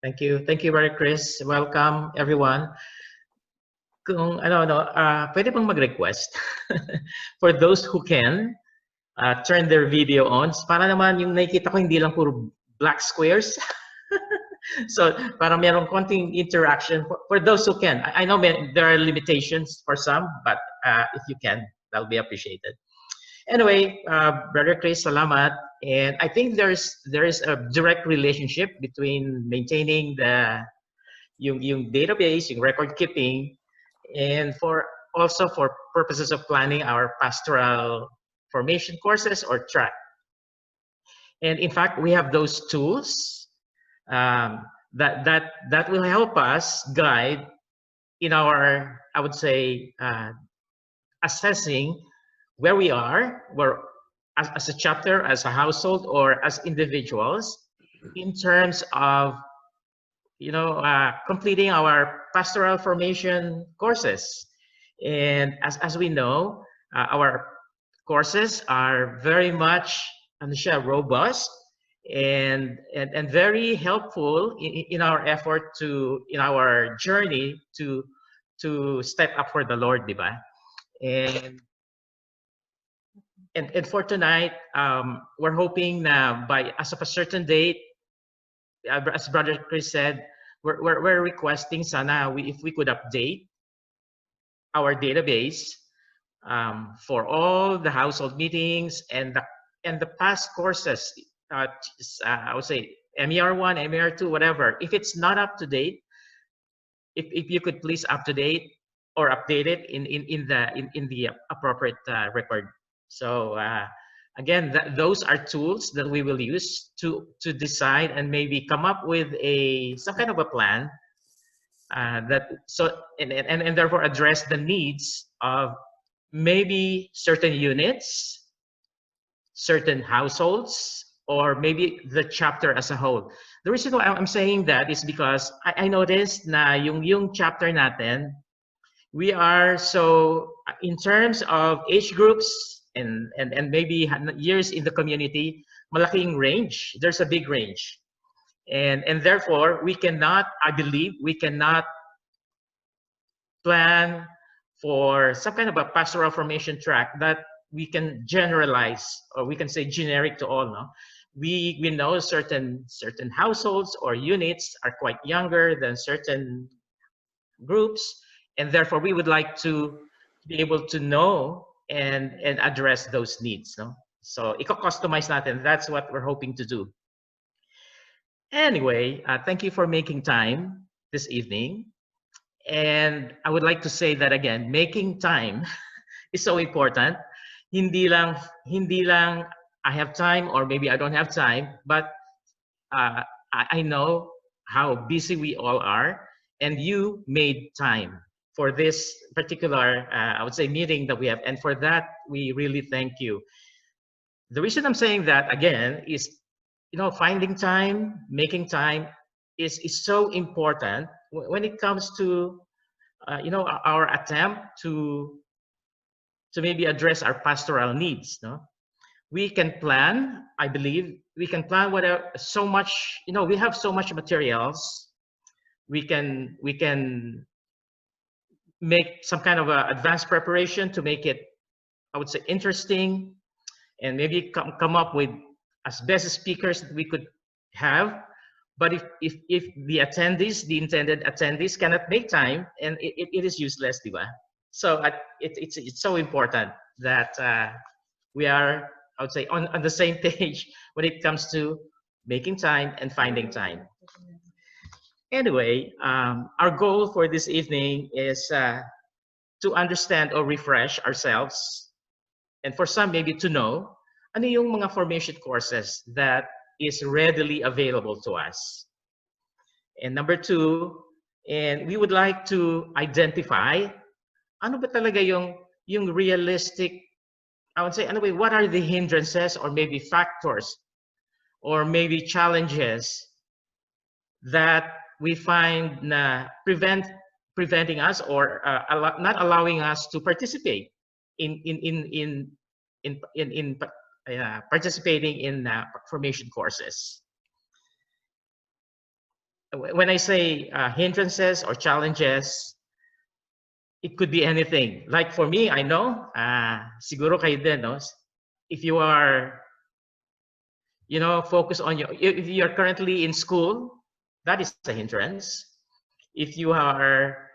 Thank you. Thank you, Brother Chris. Welcome, everyone. Kung pwede bang mag-request for those who can turn their video on para naman yung nakikita ko hindi lang puro black squares. So para merong konting interaction for those who can. I know there are limitations for some, but if you can, that'll be appreciated. Anyway, Brother Chris, salamat. And I think there is a direct relationship between maintaining yung database, yung record keeping, and also for purposes of planning our pastoral formation courses or track. And in fact, we have those tools that will help us guide in our, I would say, assessing where we are, as a chapter, as a household, or as individuals, in terms of completing our pastoral formation courses. And as we know, our courses are very much robust and very helpful in our effort in our journey to step up for the Lord, diba? And for tonight, we're hoping as of a certain date, as Brother Chris said, we're requesting sana if we could update our database for all the household meetings and the past courses. I would say MER1, MER2, whatever. If it's not up to date, if you could please update it in the appropriate record. So again, those are tools that we will use to decide and maybe come up with some kind of a plan and therefore address the needs of maybe certain units, certain households, or maybe the chapter as a whole. The reason why I'm saying that is because I noticed na yung chapter natin, we are so, in terms of age groups and maybe years in the community, malaking range. There's a big range. And therefore, I believe we cannot plan for some kind of a pastoral formation track that we can generalize, or we can say generic to all. No? We know certain households or units are quite younger than certain groups, and therefore we would like to be able to know and address those needs. No? So i-customize natin. That's what we're hoping to do. Anyway, thank you for making time this evening. And I would like to say that again, making time is so important. Hindi lang I have time or maybe I don't have time, but I know how busy we all are, and you made time for this particular, I would say, meeting that we have. And for that, we really thank you. The reason I'm saying that again is, finding time, making time is so important when it comes to, our attempt to maybe address our pastoral needs. No, we can plan. I believe we can plan whatever. So much, we have so much materials. We can make some kind of advanced preparation to make it, I would say, interesting, and maybe come up with as best speakers that we could have. But if the attendees, the intended attendees, cannot make time, and it is useless, diba? So it's so important that we are, I would say, on the same page when it comes to making time and finding time. Anyway, our goal for this evening is to understand or refresh ourselves, and for some maybe to know ano yung mga formation courses that is readily available to us. And number two, and we would like to identify ano ba talaga yung yung realistic, I would say, anyway, what are the hindrances or maybe factors or maybe challenges that we find na preventing us or not allowing us to participate in participating in formation courses. When I say hindrances or challenges, it could be anything. Like for me, I know, siguro kayo din, no? If you are, you know, focus on if you're currently in school, that is a hindrance. If you are,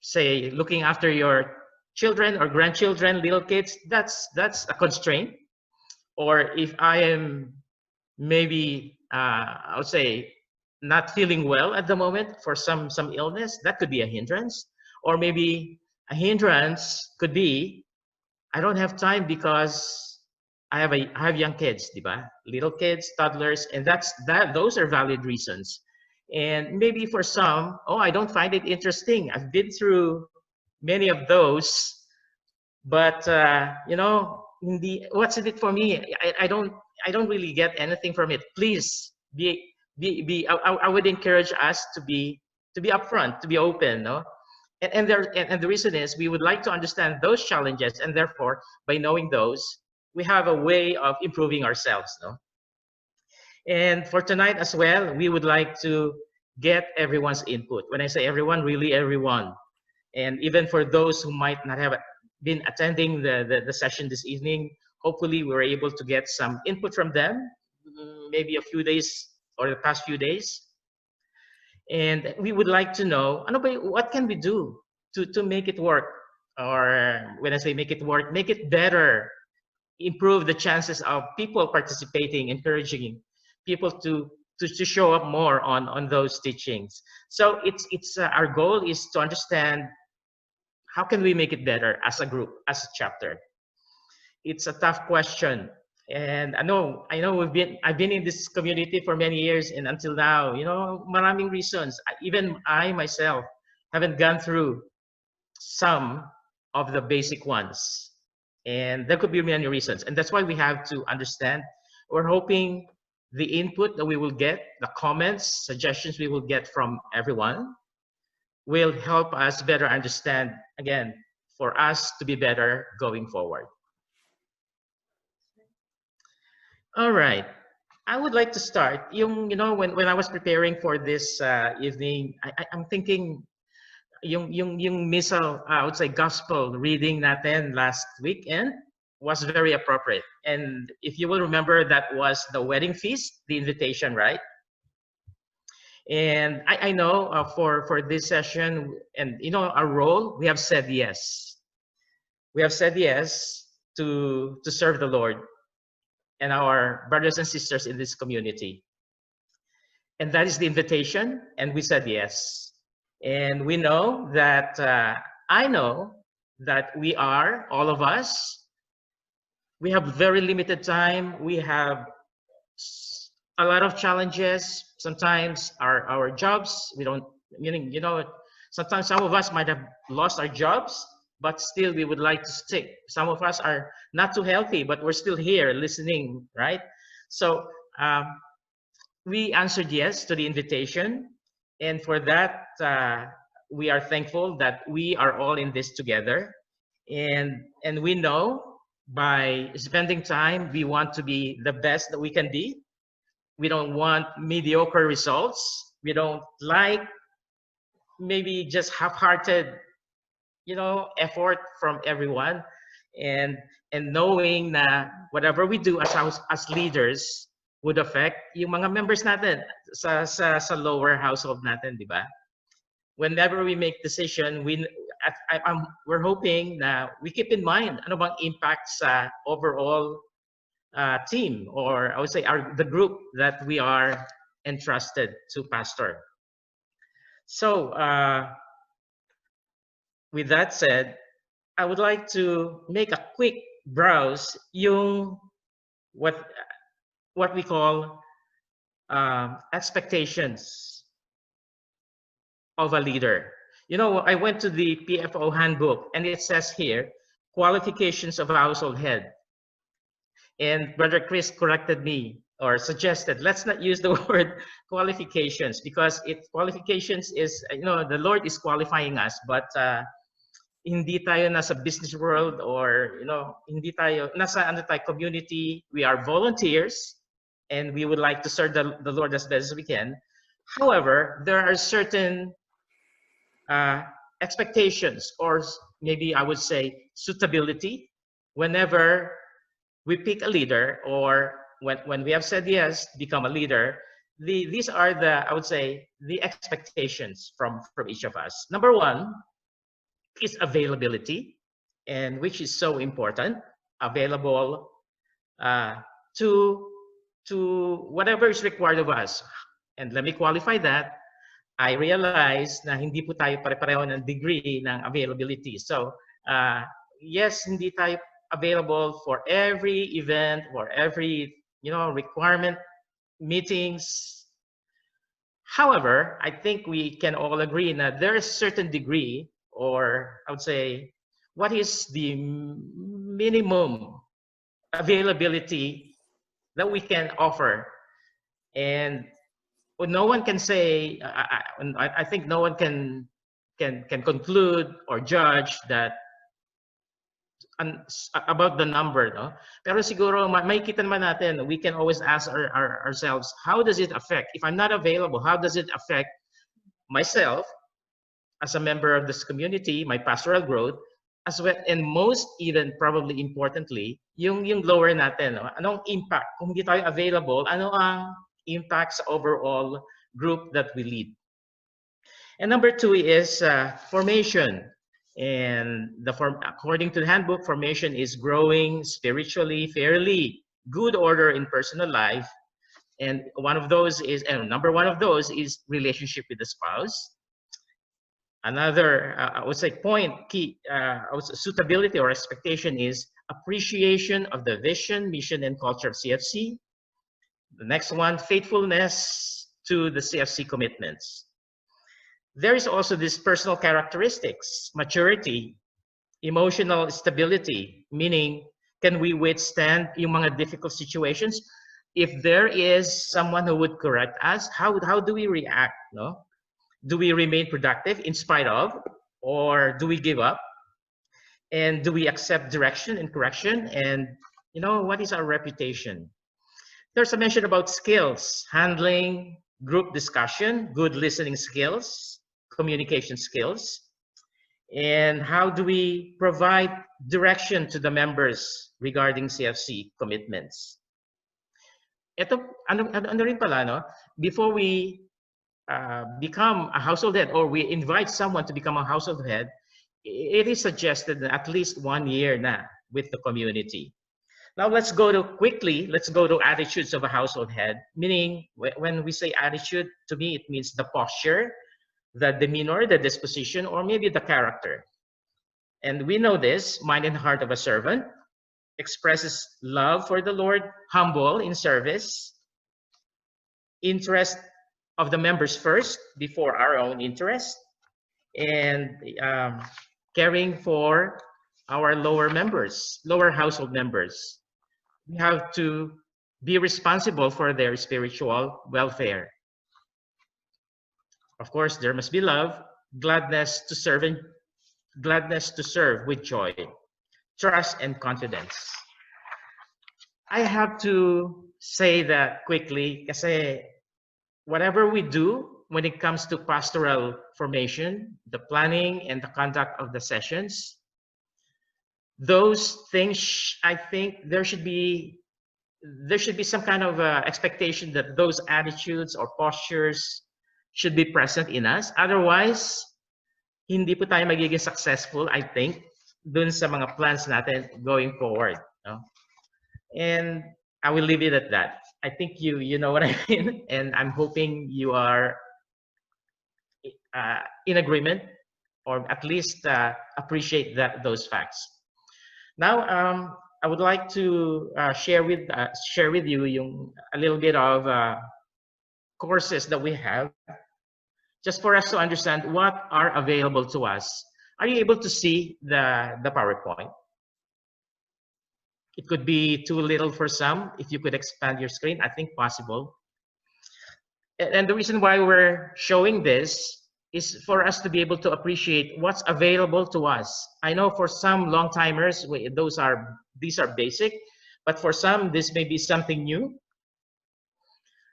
say, looking after your children or grandchildren, little kids, that's a constraint. Or if I am maybe, I would say, not feeling well at the moment for some illness, that could be a hindrance. Or maybe a hindrance could be, I don't have time because I have young kids, diba? Little kids, toddlers, and those are valid reasons. And maybe for some, oh, I don't find it interesting. I've been through many of those, but you know, what's in it for me? I don't really get anything from it. Please I would encourage us to be upfront, to be open, no? And the reason is we would like to understand those challenges, and therefore by knowing those, we have a way of improving ourselves, no? And for tonight as well, we would like to get everyone's input. When I say everyone, really everyone. And even for those who might not have been attending the session this evening, hopefully we were able to get some input from them, maybe a few days or the past few days. And we would like to know, ano ba, what can we do to make it work? Or when I say make it work, make it better, improve the chances of people participating, encouraging people to show up more on those teachings. So it's our goal is to understand how can we make it better as a group, as a chapter. It's a tough question. And I know I've been in this community for many years, and until now, you know, maraming reasons. Even I myself haven't gone through some of the basic ones, and there could be many reasons. And that's why we have to understand. We're hoping the input that we will get, the comments, suggestions we will get from everyone, will help us better understand, again, for us to be better going forward. All right. I would like to start. You know, when I was preparing for this evening, I'm thinking yung missal, I would say gospel reading natin last weekend was very appropriate. And if you will remember, that was the wedding feast, the invitation, right? And I know for this session, and you know, our role, we have said yes. We have said yes to serve the Lord and our brothers and sisters in this community. And that is the invitation, and we said yes. And we know that, I know that we are, all of us, we have very limited time. We have a lot of challenges. Sometimes our jobs, we don't, meaning, you know, sometimes some of us might have lost our jobs, but still we would like to stick. Some of us are not too healthy, but we're still here listening, right? So we answered yes to the invitation. And for that, we are thankful that we are all in this together. And we know by spending time, we want to be the best that we can be. We don't want mediocre results. We don't like maybe just half-hearted, you know, effort from everyone. And knowing that whatever we do as leaders would affect yung mga members natin sa lower household natin, di ba? Whenever we make decision, we're hoping that we keep in mind ano bang impact sa overall team, or I would say the group that we are entrusted to pastor. So with that said, I would like to make a quick browse yung what we call expectations of a leader. You know, I went to the PFO handbook, and it says here, qualifications of a household head. And Brother Chris corrected me or suggested, let's not use the word qualifications, because qualifications is, the Lord is qualifying us, but hindi tayo nasa business world, or hindi tayo nasa community. We are volunteers and we would like to serve the Lord as best as we can. However, there are certain expectations, or maybe I would say suitability, whenever we pick a leader, or when we have said yes, become a leader. These are I would say, the expectations from each of us. Number one is availability, and which is so important. Available to whatever is required of us. And let me qualify that. I realize na hindi po tayo pare-pareho ng degree ng availability. So, yes, hindi tayo available for every event, for every, requirement, meetings. However, I think we can all agree that there is a certain degree, or I would say, what is the minimum availability that we can offer? And no one can say, I think no one can conclude or judge that about the number, no? Pero siguro makikita naman natin, we can always ask ourselves, how does it affect? If I'm not available, how does it affect myself as a member of this community, my pastoral growth, as well, and most even probably importantly, yung lower natin, no? Anong impact kung hindi tayo available? Ano ang impact sa overall group that we lead? And number two is formation. And according to the handbook, formation is growing spiritually, fairly, good order in personal life. And number one of those is relationship with the spouse. Another, I would say, key suitability or expectation is appreciation of the vision, mission, and culture of CFC. The next one, faithfulness to the CFC commitments. There is also this personal characteristics, maturity, emotional stability, meaning can we withstand yung mga difficult situations? If there is someone who would correct us, how do we react? No? Do we remain productive in spite of, or do we give up? And do we accept direction and correction? And what is our reputation? There's a mention about skills, handling group discussion, good listening skills, communication skills, and how do we provide direction to the members regarding CFC commitments. Ito, ano rin pala, no? Before we become a household head, or we invite someone to become a household head, it is suggested that at least 1 year na with the community. Now let's go to attitudes of a household head, meaning when we say attitude, to me it means the posture, the demeanor, the disposition, or maybe the character. And we know this, mind and heart of a servant, expresses love for the Lord, humble in service, interest of the members first before our own interest, and caring for our lower household members. We have to be responsible for their spiritual welfare. Of course, there must be love, gladness to serve with joy, trust and confidence. I have to say that quickly, kasi whatever we do when it comes to pastoral formation, the planning and the conduct of the sessions, those things, I think there should be some kind of expectation that those attitudes or postures should be present in us. Otherwise, hindi po tayo magiging successful, I think, dun sa mga plans natin going forward. No? And I will leave it at that. I think you know what I mean, and I'm hoping you are in agreement, or at least appreciate those facts. Now, I would like to share with you a little bit of courses that we have, just for us to understand what are available to us. Are you able to see the PowerPoint? It could be too little for some. If you could expand your screen, I think possible. And the reason why we're showing this is for us to be able to appreciate what's available to us. I know for some long timers, these are basic, but for some, this may be something new.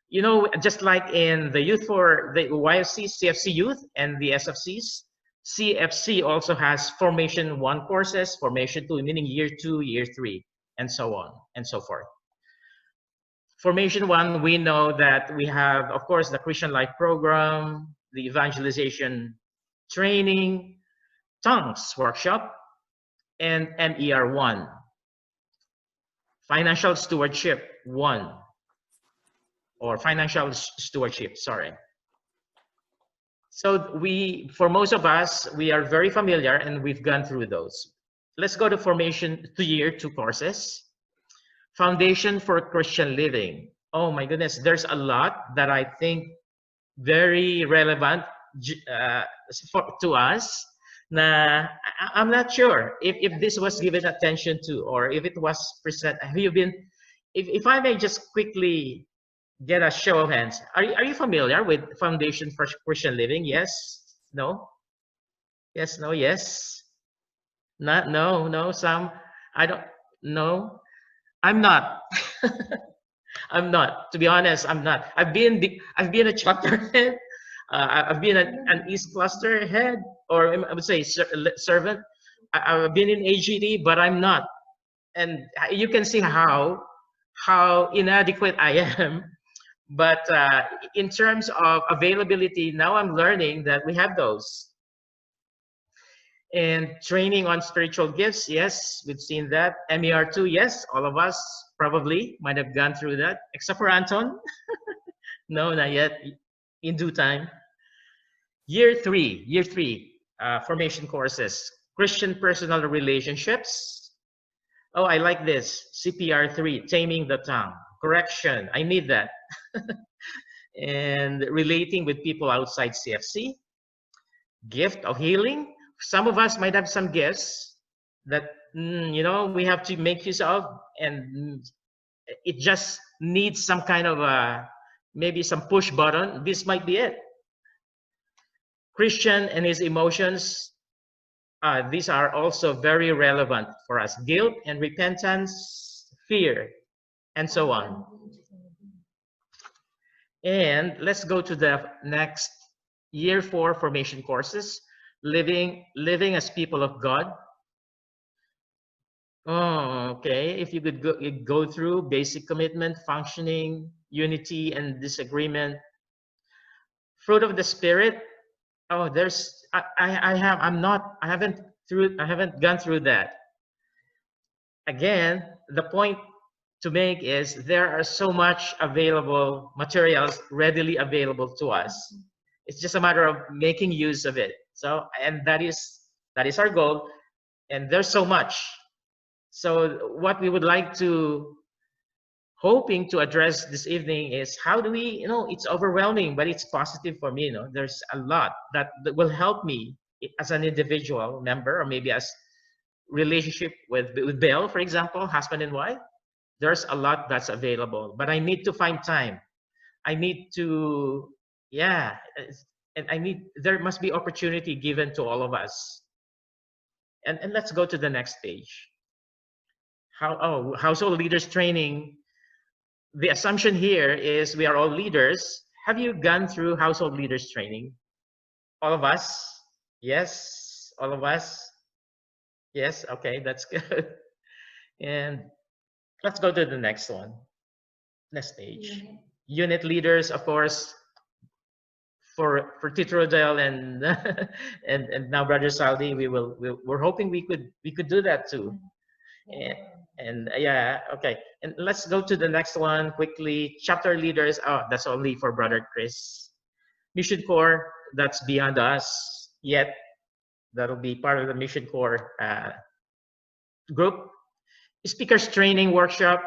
You know, just like in the youth for the YFC, CFC youth and the SFCs, CFC also has Formation 1 courses, Formation 2, meaning year 2, year 3, and so on and so forth. Formation 1, we know that we have, of course, the Christian Life Program, the Evangelization Training, Tongues Workshop, and MER 1. Financial Stewardship 1. Or Financial Stewardship, sorry. So for most of us, we are very familiar and we've gone through those. Let's go to Formation 2 year 2 courses. Foundation for Christian Living. Oh my goodness, there's a lot that I think very relevant to us. I'm not sure if this was given attention to or if it was presented. Have you been? If I may just quickly get a show of hands. Are you familiar with Foundation for Christian Living? Yes? No? Yes? No? Yes? Not? No? No? Some? I don't. No? I'm not. I'm not. To be honest, I'm not. I've been a chapter head. I've been an East Cluster head, or I would say servant. I've been in AGD, but I'm not. And you can see how inadequate I am. But in terms of availability, now I'm learning that we have those. And training on spiritual gifts, yes, we've seen that. MER2, yes, all of us probably might have gone through that, except for Anton. No, not yet, in due time. Year 3, formation courses, Christian personal relationships. Oh, I like this, CPR3, taming the tongue. Correction, I need that. And relating with people outside CFC. Gift of healing. Some of us might have some gifts that, you know, we have to make use of, and it just needs some kind of maybe some push button. This might be it. Christian and his emotions. These are also very relevant for us. Guilt and repentance, fear, and so on. And let's go to the next year 4 formation courses. Living as people of God. Oh, okay. If you could go through basic commitment, functioning, unity, and disagreement. Fruit of the Spirit. Oh, I haven't gone through that. Again, the point to make is there are so much available materials readily available to us. It's just a matter of making use of it. So, and that is our goal. And there's so much. So what we would like to, hoping to address this evening is how do we, you know, it's overwhelming, but it's positive for me. You know, there's a lot that will help me as an individual member, or maybe as relationship with Bill, for example, husband and wife. There's a lot that's available, but I need to find time. I need to, yeah, and there must be opportunity given to all of us. And let's go to the next page. Household leaders training. The assumption here is we are all leaders. Have you gone through household leaders training? All of us? Yes, all of us? Yes, okay, that's good. And let's go to the next one. Next page. Unit leaders, of course, for Tito Rodel and and now Brother Saldi, we're hoping we could do that too. And yeah, okay. And let's go to the next one quickly. Chapter leaders. Oh, that's only for Brother Chris. Mission Corps, that's beyond us yet. That'll be part of the Mission Corps group. Speakers training workshop.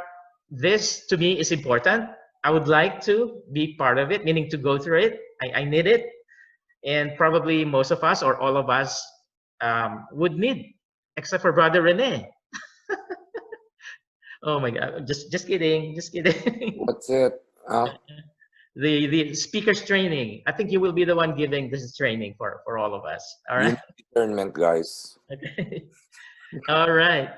This to me is important. I would like to be part of it, meaning to go through it. I need it. And probably most of us or all of us would need, except for Brother Rene. Oh my God! Just kidding. Just kidding. What's it? The speakers training. I think you will be the one giving this training for all of us. All right. Discernment, guys. Okay. All right.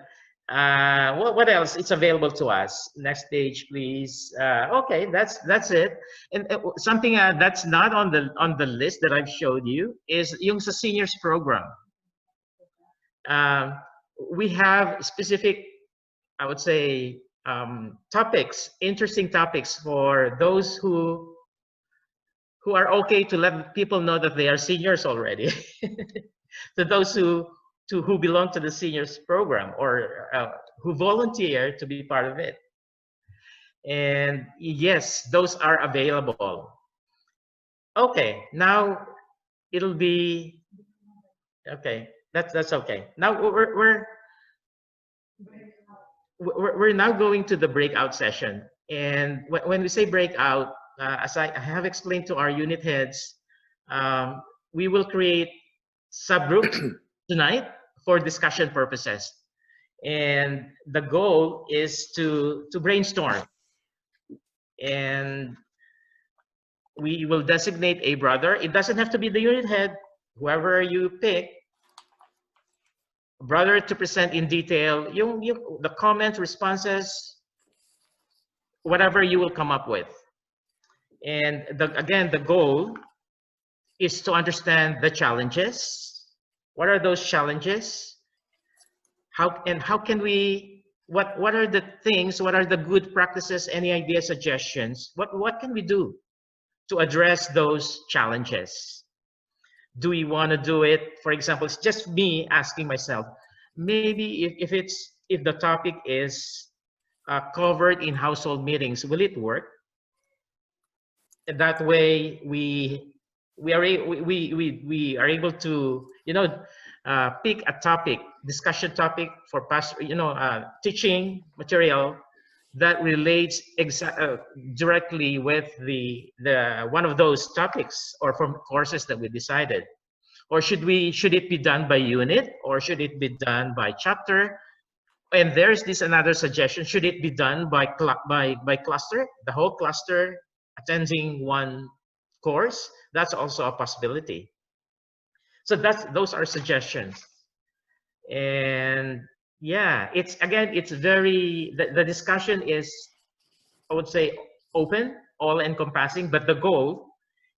What else? It's available to us. Next page, please. Okay, that's it. And something that's not on the list that I've showed you is yung sa seniors program. We have specific, I would say, topics, interesting topics for those who are okay to let people know that they are seniors already. To those who belong to the seniors program or who volunteer to be part of it. And yes, those are available. Okay, now it'll be okay. That's okay. Now we're now going to the breakout session. And when we say breakout, as I have explained to our unit heads, we will create subgroups tonight for discussion purposes. And the goal is to brainstorm. And we will designate a brother. It doesn't have to be the unit head, whoever you pick, brother, to present in detail the comments, responses, whatever you will come up with. And again, the goal is to understand the challenges. What are those challenges? How can we, what are the things, what are the good practices, any ideas, suggestions? What can we do to address those challenges? Do we want to do it? For example, it's just me asking myself, maybe if the topic is covered in household meetings, will it work? And that way we are able to pick a topic, discussion topic for past teaching material that relates directly with the one of those topics or from courses that we decided. Or should it be done by unit, or should it be done by chapter? And there's another suggestion: should it be done by cluster, the whole cluster attending one course? That's also a possibility. So those are suggestions. And yeah, it's very, the discussion is, I would say, open, all encompassing, but the goal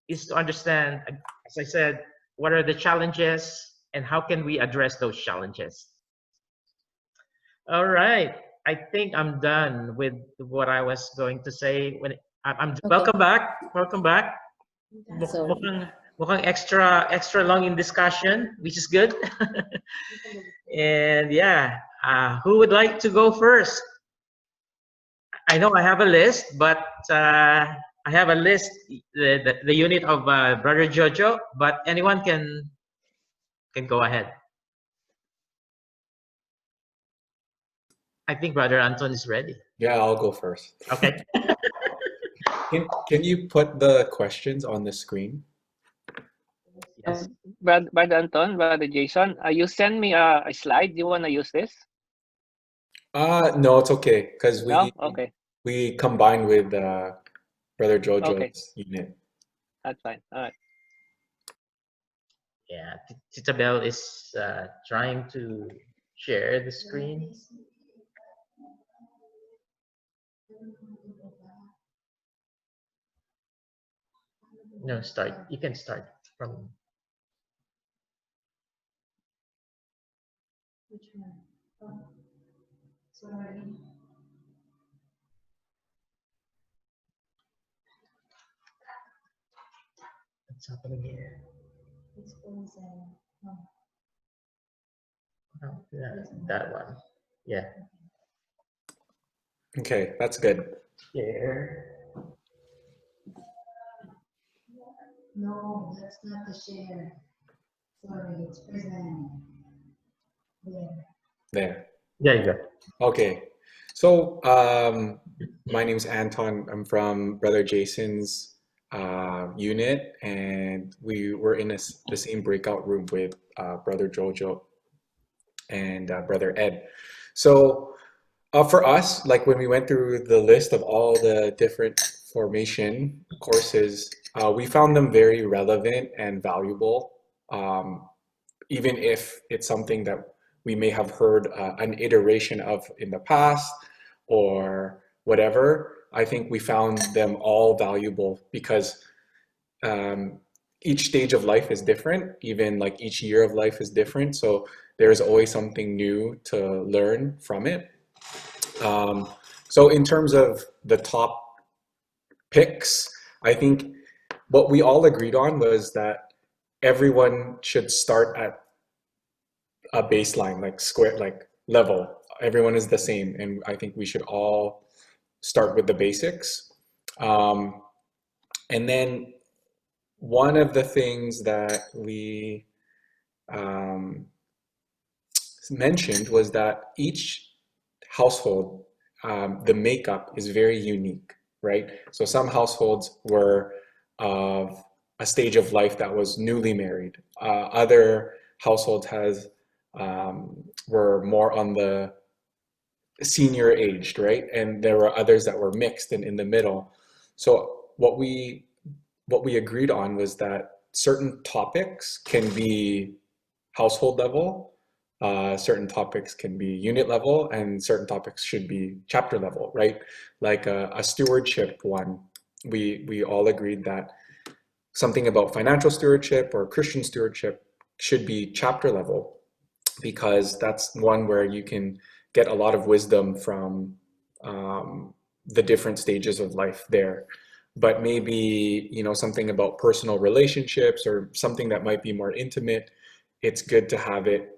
is to understand, as I said, what are the challenges and how can we address those challenges. All right, I think I'm done with what I was going to say. Okay. Welcome back. So, Mukhang extra long in discussion, which is good. And yeah, who would like to go first? I know I have a list, but I have a list, the unit of Brother Jojo, but anyone can go ahead. I think Brother Anton is ready. Yeah, I'll go first. Okay. Can you put the questions on the screen? Yes. Brother Anton, Brother Jason, you send me a slide. You want to use this? No, it's okay, because we combined with Brother Jojo's unit. That's fine. All right. Yeah, Tita Bell is trying to share the screen. No, start. You can start from. which one? Oh, sorry. What's happening here? It's frozen. Oh. Oh, yeah, that one. Yeah. Okay, that's good. Share. No, that's not the share. Sorry, it's present. There. There you go. Okay. So my name's Anton. I'm from Brother Jason's unit, and we were in the same breakout room with Brother Jojo and Brother Ed. So For us, like when we went through the list of all the different formation courses, we found them very relevant and valuable. Even if it's something that we may have heard an iteration of in the past or whatever, I think we found them all valuable because each stage of life is different, even like each year of life is different. So there's always something new to learn from it. So in terms of the top picks, I think what we all agreed on was that everyone should start at a baseline, like square, like level. Everyone is the same. And I think we should all start with the basics. And then one of the things that we mentioned was that each household, the makeup is very unique, right? So some households were of a stage of life that was newly married. Other households were more on the senior aged, right? And there were others that were mixed and in the middle. So what we agreed on was that certain topics can be household level, certain topics can be unit level, and certain topics should be chapter level, right? Like a stewardship one, we all agreed that something about financial stewardship or Christian stewardship should be chapter level, because that's one where you can get a lot of wisdom from the different stages of life there. But maybe, you know, something about personal relationships or something that might be more intimate, it's good to have it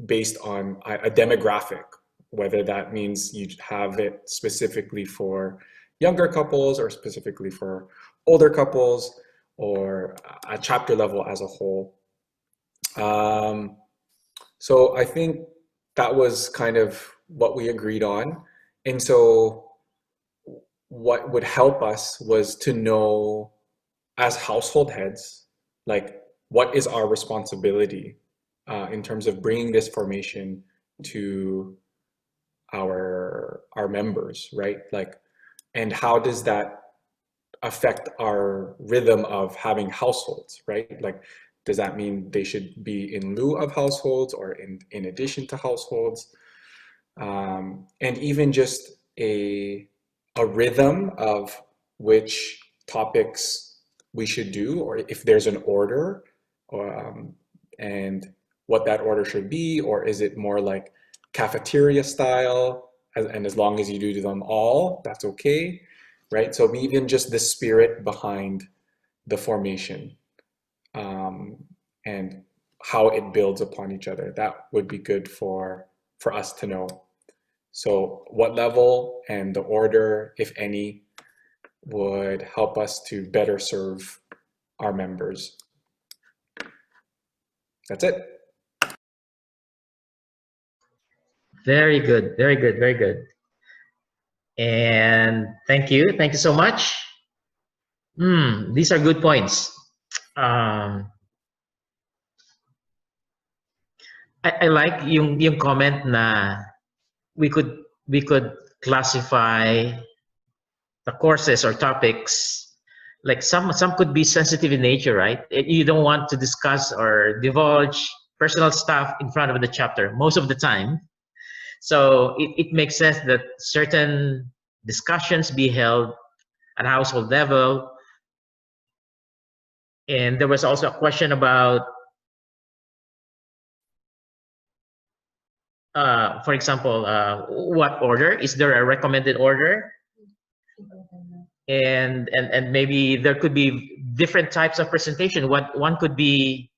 based on a demographic, whether that means you have it specifically for younger couples or specifically for older couples, or a chapter level as a whole. So I think that was kind of what we agreed on. And so what would help us was to know, as household heads, like, what is our responsibility in terms of bringing this formation to our members, right? Like, and how does that affect our rhythm of having households, right? Like, does that mean they should be in lieu of households or in addition to households? And even just a rhythm of which topics we should do, or if there's an order, and what that order should be, or is it more like cafeteria style, and as long as you do them all, that's okay, right? So even just the spirit behind the formation, and how it builds upon each other, that would be good for us to know. So what level and the order, if any, would help us to better serve our members. That's it. Very good, very good, very good. And thank you so much. These are good points. I like yung comment na we could classify the courses or topics, like some could be sensitive in nature, right? You don't want to discuss or divulge personal stuff in front of the chapter most of the time. So it makes sense that certain discussions be held at household level. And there was also a question about, for example, what order? Is there a recommended order? And maybe there could be different types of presentation. One could be,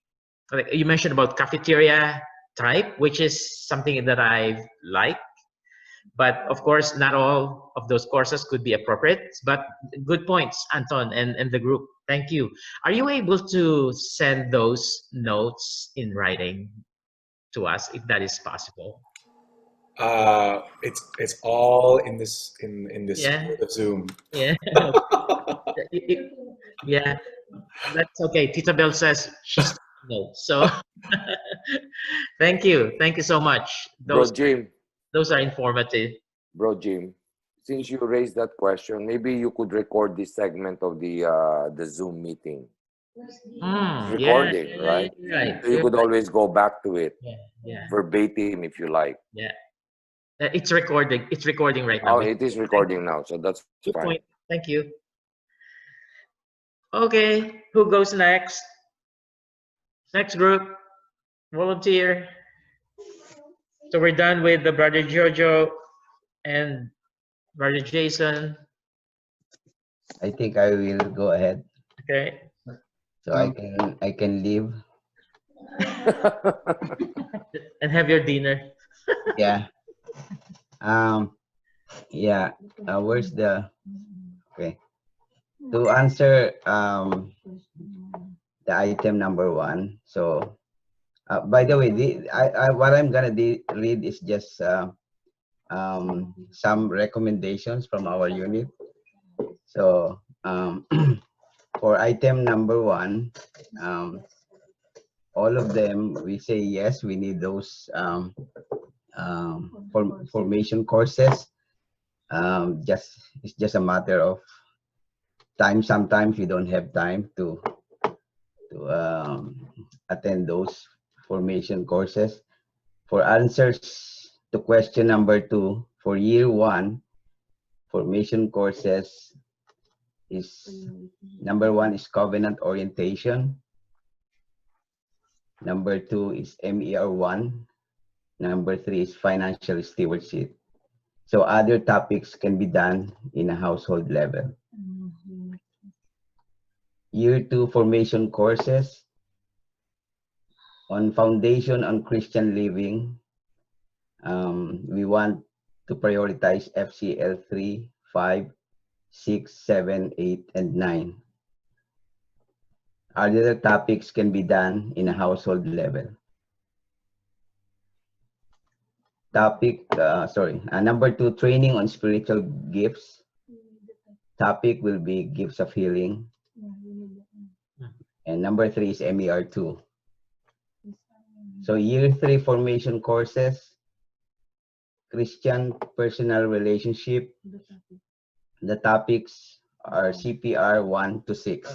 like you mentioned about cafeteria type, which is something that I like. But of course, not all of those courses could be appropriate. But good points, Anton and the group. Thank you. Are you able to send those notes in writing to us, if that is possible? It's all in this Yeah. Zoom. Yeah. Yeah, that's okay. Tita Bell says she's no. So thank you so much. Bro, Jim, those are informative. Bro, Jim, since you raised that question, maybe you could record this segment of the Zoom meeting. It's recording, Yeah, right? you're right. So you could always go back to it Yeah. verbatim if you like. Yeah. It's recording. It's recording right now. Oh, it is recording now, so that's Good fine. point. Thank you. Okay, who goes next? Next group, volunteer. So we're done with the brother Jojo and brother Jason. I think I will go ahead. Okay. So I can leave. And have your dinner. Yeah. Yeah. Where's the okay? To answer the item number 1. So by the way, what I'm gonna read is just some recommendations from our unit. So for item number 1, all of them we say yes, we need those formation courses. It's just a matter of time. Sometimes we don't have time to attend those formation courses. For answers to question number 2, for year 1, formation courses is number 1 is covenant orientation. Number 2 is MER1. Number 3 is financial stewardship. So other topics can be done in a household level. Year 2 formation courses on foundation on Christian living. We want to prioritize FCL 3, 5, 6, 7, 8, and 9. Other topics can be done in a household level. Number 2, training on spiritual gifts. Topic will be gifts of healing. And number 3 is MER2. So year 3 formation courses, Christian personal relationship. The topics are CPR 1 to 6.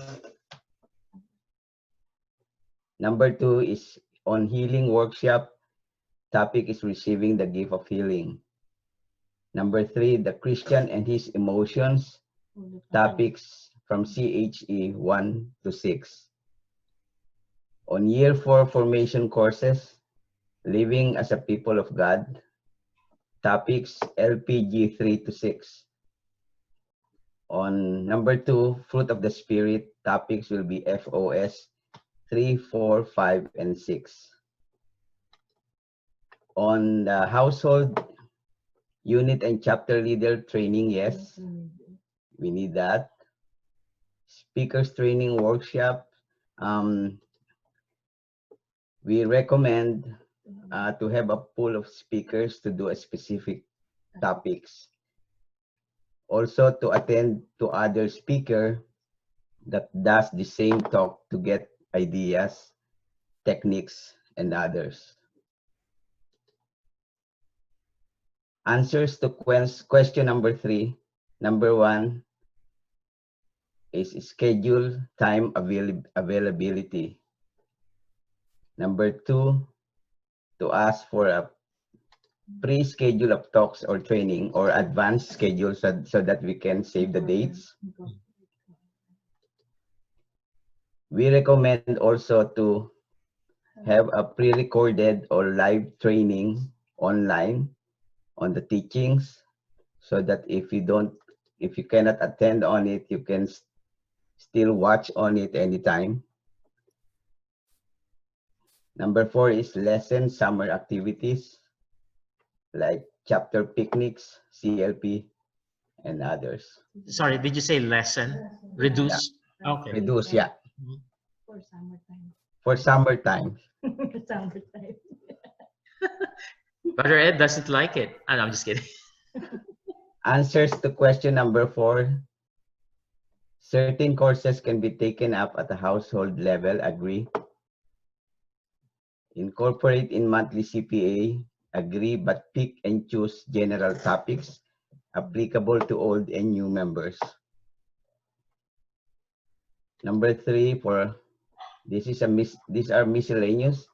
Number 2 is on healing workshop. Topic is receiving the gift of healing. Number 3, the Christian and his emotions. Topics from CHE 1 to 6. On year 4 formation courses, living as a people of God. Topics LPG 3 to 6. On number 2, fruit of the spirit, topics will be FOS 3, 4, 5, and 6. On the household unit and chapter leader training, yes, we need that. Speakers training workshop, we recommend to have a pool of speakers to do a specific topics. Also to attend to other speaker that does the same talk to get ideas, techniques, and others. Answers to question number 3. Number 1 is schedule time availability. Number 2, to ask for a pre-schedule of talks or training or advanced schedule so that we can save the dates. We recommend also to have a pre-recorded or live training online on the teachings so that if you cannot attend on it, you can still watch on it anytime. Number 4 is lesson summer activities like chapter picnics, CLP, and others. Sorry, did you say lesson? Reduce? Yeah. Okay. Reduce, yeah. For summertime. For summertime. Summertime. Brother Ed doesn't like it. Oh, no, I'm just kidding. Answers to question number 4. Certain courses can be taken up at the household level, agree. Incorporate in monthly CPA agree but pick and choose general topics applicable to old and new members. Number 3, for these are miscellaneous.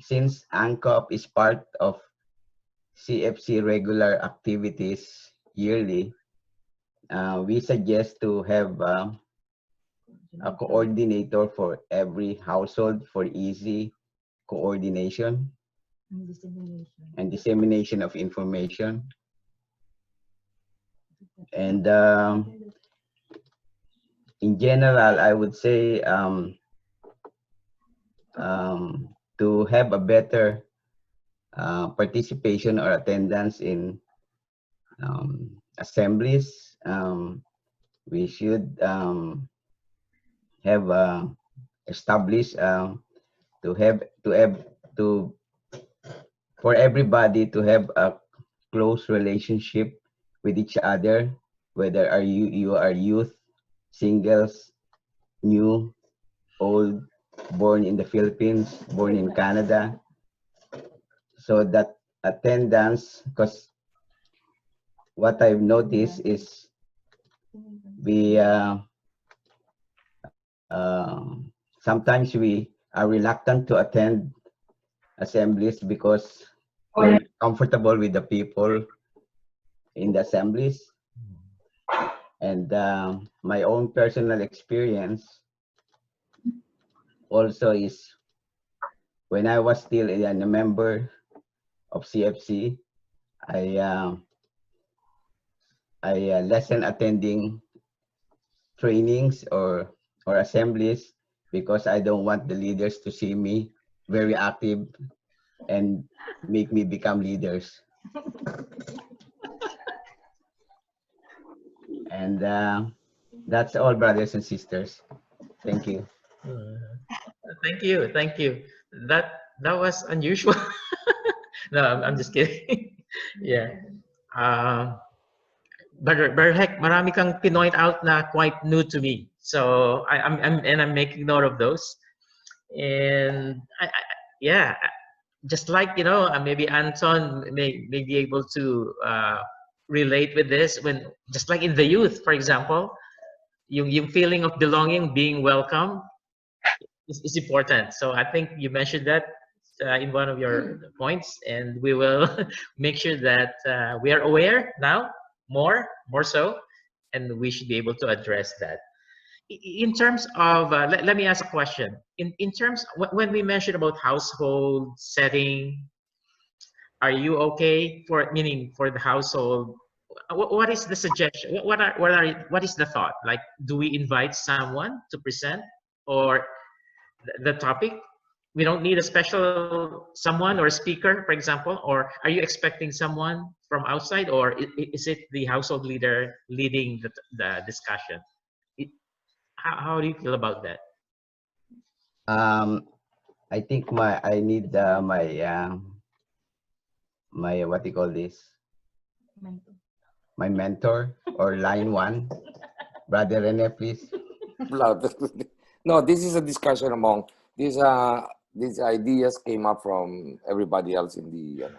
Since ANCOP is part of CFC regular activities yearly, we suggest to have a coordinator for every household for easy coordination and dissemination of information. And in general, I would say to have a better participation or attendance in assemblies, we should have established for everybody to have a close relationship with each other, whether you are youth, singles, new, old, born in the Philippines, born in Canada, so that attendance, because what I've noticed is we sometimes we are reluctant to attend assemblies because we're comfortable with the people in the assemblies. And my own personal experience also is when I was still a member of CFC, I lessen attending trainings or assemblies because I don't want the leaders to see me very active and make me become leaders. And that's all, brothers and sisters. Thank you. Thank you. That was unusual. No, I'm just kidding. Yeah. But heck, marami kang pinoint out na quite new to me. So I'm making note of those. And yeah, just like, maybe Anton may be able to relate with this when, just like in the youth, for example, yung feeling of belonging, being welcome is important. So I think you mentioned that in one of your points, and we will make sure that we are aware now, more so, and we should be able to address that. In terms of, let me ask a question. In terms, when we mentioned about household setting, are you okay meaning for the household? What is the suggestion? What is the thought? Like, do we invite someone to present, or the topic? We don't need a special someone or a speaker, for example, or are you expecting someone from outside, or is it the household leader leading the discussion? How do you feel about that? I think I need my what do you call this? My mentor or line one, Brother Rene, please. No, this is a discussion among these ideas came up from everybody else in the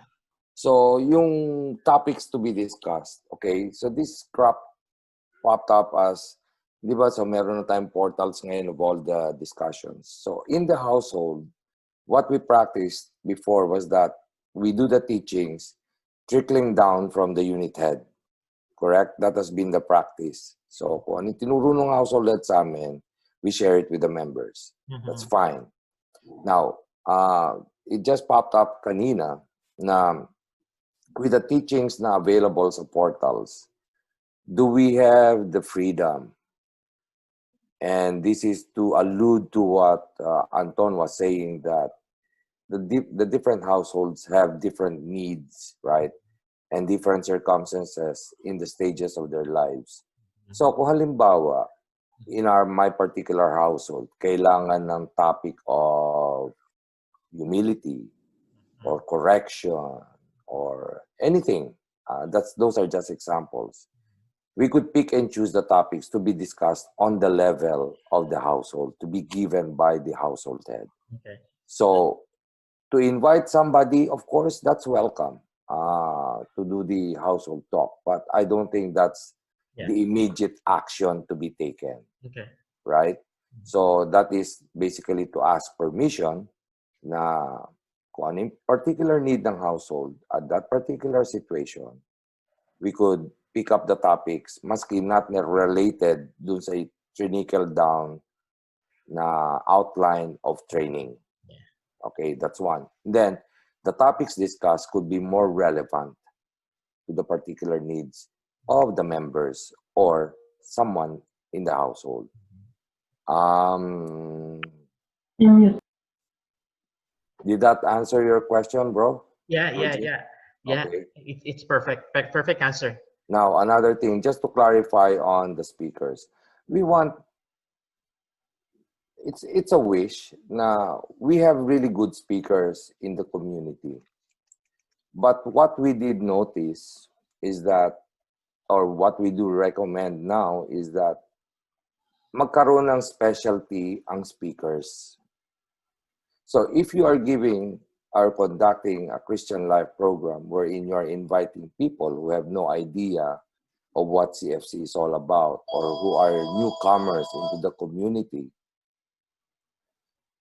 so yung topics to be discussed, okay? So this popped up as, di ba, so meron na tayong portals ngayon of all the discussions. So in the household, what we practiced before was that we do the teachings trickling down from the unit head. Correct? That has been the practice. So kung ano tinuro ng household head sa amin, we share it with the members. That's fine. Now, it just popped up kanina na with the teachings na available sa portals, do we have the freedom? And this is to allude to what Anton was saying, that the different households have different needs, right? And different circumstances in the stages of their lives. So kung halimbawa, in my particular household, kailangan ng topic of humility or correction or anything. Those are just examples. We could pick and choose the topics to be discussed on the level of the household, to be given by the household head. Okay. So to invite somebody, of course, that's welcome to do the household talk. But I don't think that's the immediate action to be taken. Okay. Right? So that is basically to ask permission na kung ano yung particular need ng household at that particular situation, we could pick up the topics maski not related dun sa trickle down na outline of training. Okay, that's one. Then, the topics discussed could be more relevant to the particular needs of the members or someone in the household. Did that answer your question, bro? Yeah. Okay. It's perfect. Perfect answer. Now, another thing, just to clarify on the speakers, we want, it's a wish. Now, we have really good speakers in the community. But what we did notice is that, or what we do recommend now is that magkaroon ng specialty ang speakers. So if you are giving or conducting a Christian Life program wherein you are inviting people who have no idea of what CFC is all about or who are newcomers into the community,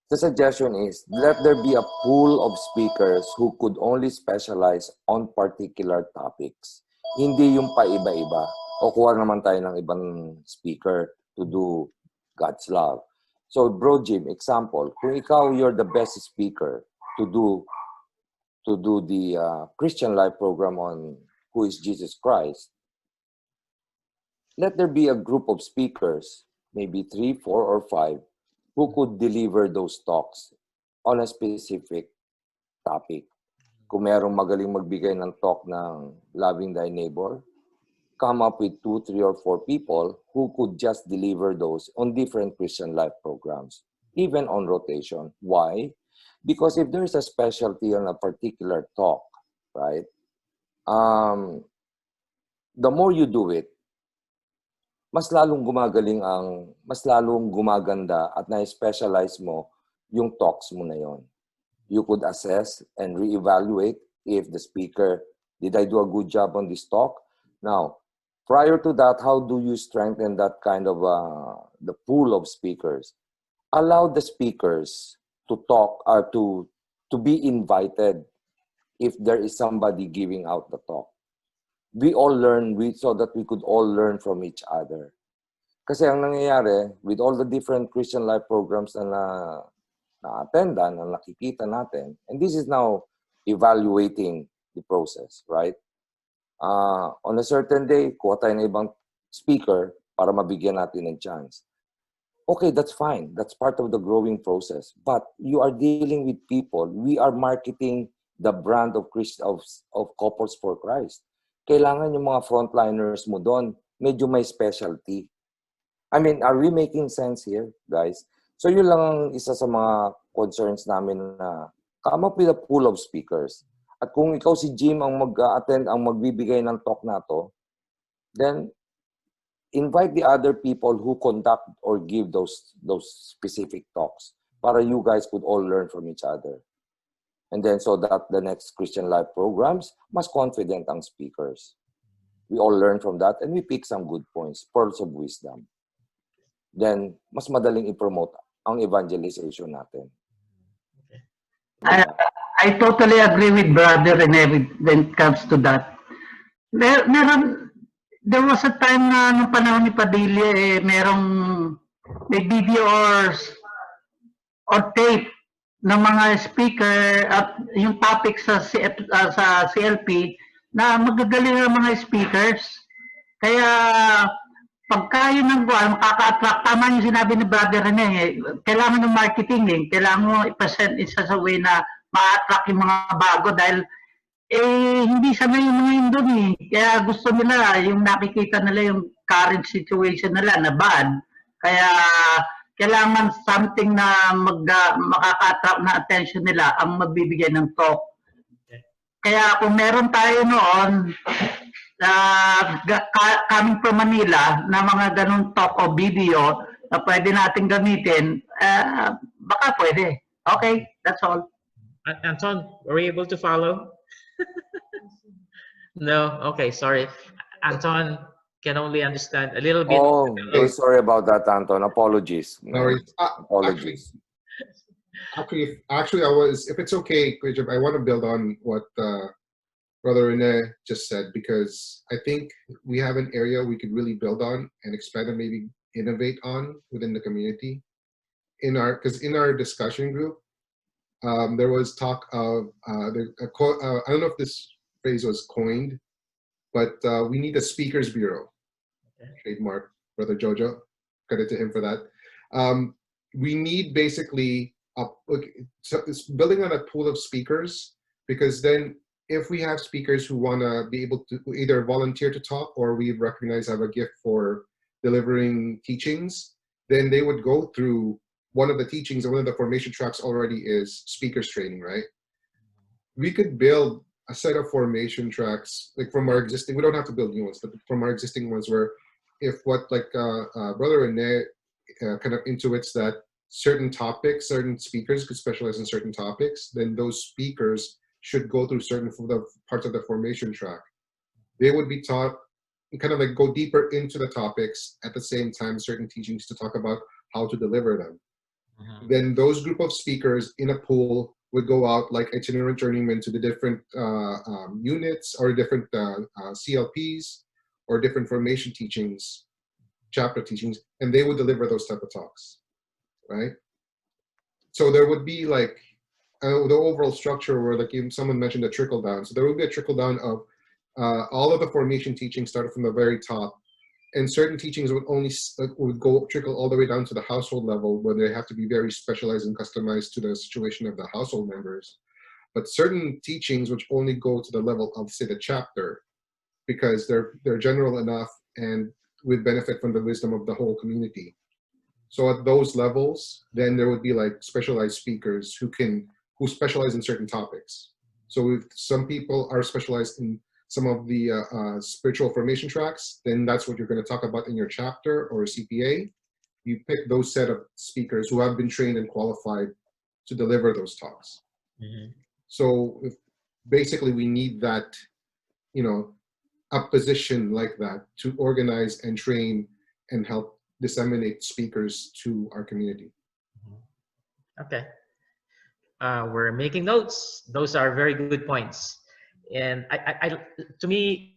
the suggestion is let there be a pool of speakers who could only specialize on particular topics. Hindi yung paiba-iba. O kuha naman tayo ng ibang speaker to do God's love. So, Bro Jim, example, kung ikaw, you're the best speaker to do the Christian Life program on who is Jesus Christ, let there be a group of speakers, maybe 3, 4, or 5, who could deliver those talks on a specific topic. Kung merong magaling magbigay ng talk ng loving thy neighbor, come up with 2, 3, or 4 people who could just deliver those on different Christian Life programs, even on rotation. Why? Because if there's a specialty on a particular talk, right, the more you do it, mas lalong gumaganda at na-specialize mo yung talks mo na yon. You could assess and reevaluate if the speaker, did I do a good job on this talk? Now, prior to that, how do you strengthen that kind of the pool of speakers? Allow the speakers to talk or to be invited if there is somebody giving out the talk. We all learn so that we could all learn from each other. Kasi ang nangyayari, with all the different Christian Life programs na na-attendan, na nakikita natin, and this is now evaluating the process, right? On a certain day, kuha tayo ng ibang speaker para mabigyan natin ng chance. Okay, that's fine. That's part of the growing process. But you are dealing with people. We are marketing the brand of Couples for Christ. Kailangan yung mga frontliners mo doon, medyo may specialty. I mean, are we making sense here, guys? So yun lang ang isa sa mga concerns namin na come up with a pool of speakers. At kung ikaw si Jim ang mag-attend, ang magbibigay ng talk na to, then invite the other people who conduct or give those specific talks para you guys could all learn from each other. And then so that the next Christian Life programs, mas confident ang speakers. We all learn from that and we pick some good points, pearls of wisdom. Then, mas madaling i-promote ang evangelization natin. I totally agree with Brother Rene when it comes to that. There was a time na nung panahon ni Padilla, may video or tape ng mga speaker at yung topic sa CLP na magagaling ang mga speakers. Kaya pagka yun ang makaka-attract, tama yung sinabi ni Brother Rene, kailangan ng marketing kailangan mo i-present isa sa way na ma-attract yung mga bago dahil hindi sanay yung mga yun doon Kaya gusto nila, yung nakikita nila yung current situation nila na bad. Kaya kailangan something na makaka-attract na attention nila ang magbibigay ng talk. Kaya kung meron tayo noon coming from Manila na mga ganun talk o video na pwede natin gamitin, baka pwede. Okay, that's all. Anton, were you able to follow? No? Okay, sorry. Anton can only understand a little bit. Oh, very sorry about that, Anton. Apologies. No worries. Apologies. Actually, I was, if it's okay, Kujab, I want to build on what Brother Rene just said, because I think we have an area we could really build on and expand and maybe innovate on within the community. Because in our discussion group, there was talk of, I don't know if this phrase was coined, but we need a speakers bureau. Trademark, Brother Jojo, credit to him for that. We need basically it's building on a pool of speakers, because then if we have speakers who want to be able to either volunteer to talk or we recognize have a gift for delivering teachings, then they would go through one of the teachings, and one of the formation tracks already is speakers training, right? We could build a set of formation tracks, like from our existing, we don't have to build new ones, but from our existing ones, where if what Brother Rene kind of intuits that certain topics, certain speakers could specialize in certain topics, then those speakers should go through certain parts of the formation track. They would be taught, kind of like go deeper into the topics, at the same time certain teachings to talk about how to deliver them. Then those group of speakers in a pool would go out like itinerant journeymen to the different units or different CLPs or different formation teachings, chapter teachings, and they would deliver those type of talks, right? So there would be like the overall structure where, like someone mentioned, a trickle down. So there would be a trickle down of all of the formation teachings started from the very top, and certain teachings would only trickle all the way down to the household level, where they have to be very specialized and customized to the situation of the household members. But certain teachings which only go to the level of, say, the chapter, because they're general enough and would benefit from the wisdom of the whole community. So at those levels, then there would be like specialized speakers who specialize in certain topics. So if some people are specialized in some of the spiritual formation tracks, then that's what you're going to talk about in your chapter or CPA. You pick those set of speakers who have been trained and qualified to deliver those talks. So basically we need that, a position like that to organize and train and help disseminate speakers to our community. Okay. We're making notes. Those are very good points. And to me,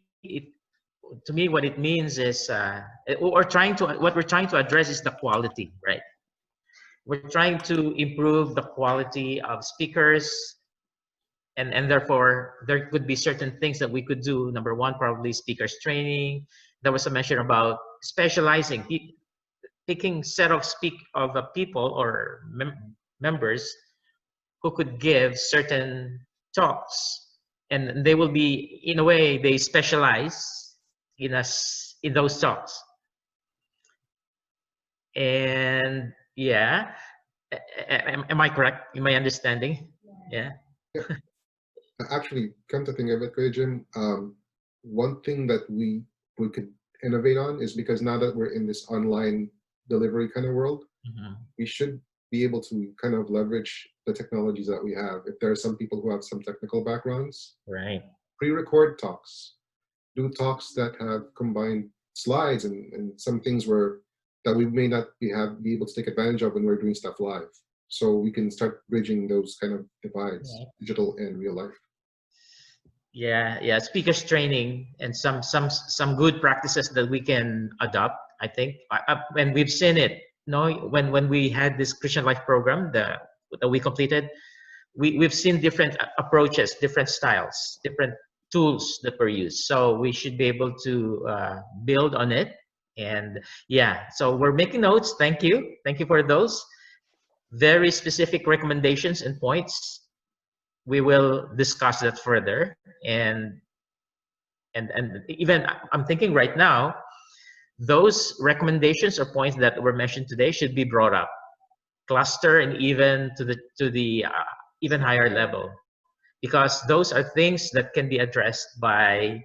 what it means is what we're trying to address is the quality, right? We're trying to improve the quality of speakers, and therefore there could be certain things that we could do. Number one, probably speakers training. There was a mention about specializing, picking set of people or members who could give certain talks, and they will be, in a way, they specialize in those talks. And yeah, am I correct in my understanding? Yeah. Actually, come to think of it, Jim, one thing that we could innovate on is, because now that we're in this online delivery kind of world, we should be able to kind of leverage the technologies that we have. If there are some people who have some technical backgrounds, right, pre-record talks, do talks that have combined slides and some things that we may not be able to take advantage of when we're doing stuff live. So we can start bridging those kind of divides, digital and real life. Yeah, speakers training and some good practices that we can adopt, I think. And we've seen it, when we had this Christian Life program that we completed, we've seen different approaches, different styles, different tools that were used. So we should be able to build on it. And yeah, so we're making notes. Thank you for those very specific recommendations and points. We will discuss that further, and even I'm thinking right now, those recommendations or points that were mentioned today should be brought up, cluster, and even to the even higher level, because those are things that can be addressed by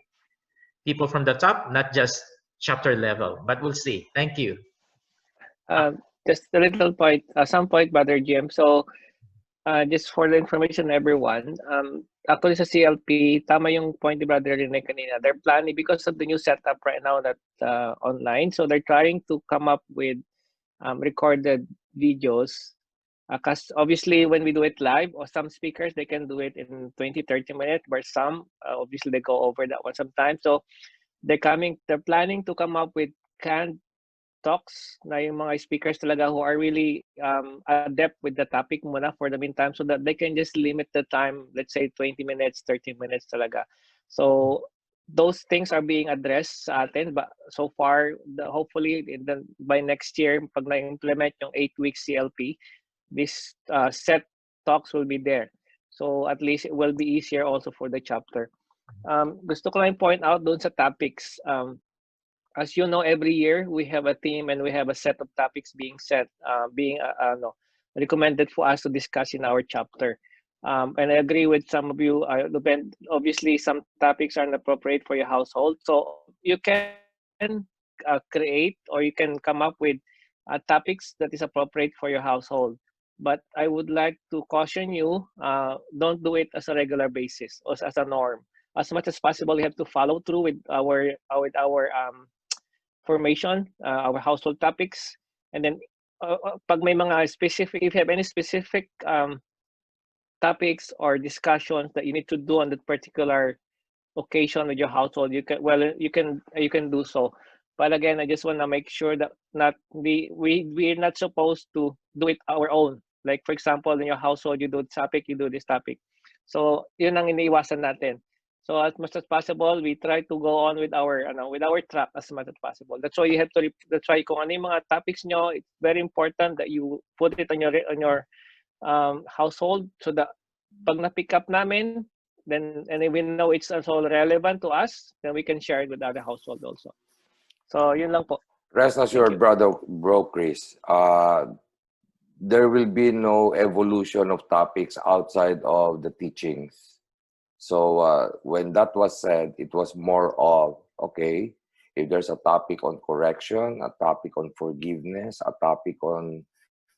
people from the top, not just chapter level. But we'll see. Thank you. Just a little point, some point, Brother Jim. So just for the information, everyone, actually sa CLP, tama yung point ni Brother Rene kanina. They're planning, because of the new setup right now that online, so they're trying to come up with recorded videos. Because obviously, when we do it live, or some speakers, they can do it in 20, 30 minutes, but some, obviously, they go over that one sometimes. So they're planning to come up with canned talks na yung mga speakers talaga who are really adept with the topic muna for the meantime, so that they can just limit the time, let's say 20 minutes, 30 minutes talaga. So those things are being addressed sa atin, but so far, hopefully by next year, pag na-implement yung 8-week CLP, this set talks will be there. So at least it will be easier also for the chapter. Gusto ko lang point out doon sa topics. As you know, every year we have a theme and we have a set of topics being recommended for us to discuss in our chapter. And I agree with some of you. Obviously, some topics are inappropriate for your household, so you can create or you can come up with topics that is appropriate for your household. But I would like to caution you: don't do it as a regular basis or as a norm. As much as possible, you have to follow through with our formation, our household topics, and then pag may mga specific, if you have any specific topics or discussions that you need to do on that particular occasion with your household, you can do so. But again, I just want to make sure that we're not supposed to do it our own. Like for example, in your household, you do this topic, you do this topic. So yun ang iniiwasan natin. So as much as possible, we try to go on with our track as much as possible. That's why you have to try kung ano yung mga topics nyo. It's very important that you put it on your household, so that pag na-pick up namin, then and we know it's also relevant to us, then we can share it with other household also. So yun lang po. Rest assured, bro Chris, there will be no evolution of topics outside of the teachings. So when that was said, it was more of, okay, if there's a topic on correction, a topic on forgiveness, a topic on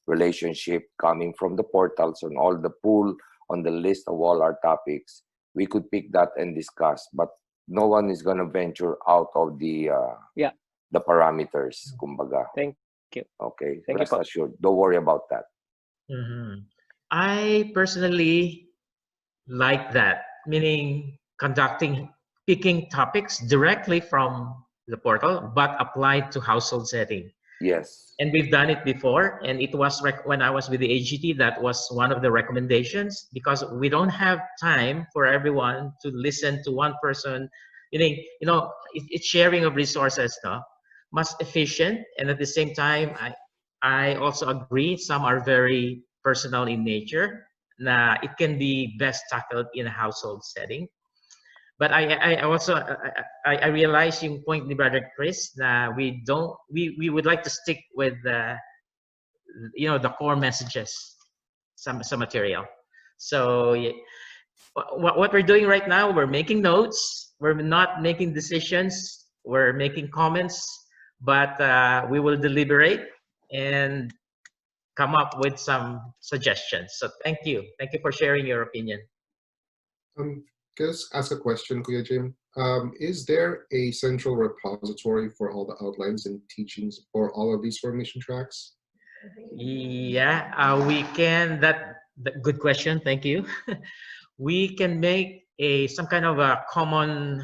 relationship coming from the portals, and all the pool on the list of all our topics, we could pick that and discuss. But no one is going to venture out of the parameters, kumbaga. Thank you. Okay, Thank rest you, assured. Don't worry about that. I personally like that, meaning picking topics directly from the portal, but applied to household setting. Yes. And we've done it before, and it was when I was with the AGT, that was one of the recommendations, because we don't have time for everyone to listen to one person. It's sharing of resources, no? Mas efficient, and at the same time, I also agree some are very personal in nature. Na it can be best tackled in a household setting. But I also realize yung point ni Brother Chris na we would like to stick with the core messages, some material. So what we're doing right now, we're making notes. We're not making decisions. We're making comments, but we will deliberate and come up with some suggestions. So thank you for sharing your opinion. Can I just ask a question, Kuya Jim? Is there a central repository for all the outlines and teachings for all of these formation tracks? Yeah, we can. Good question. Thank you. We can make some kind of a common,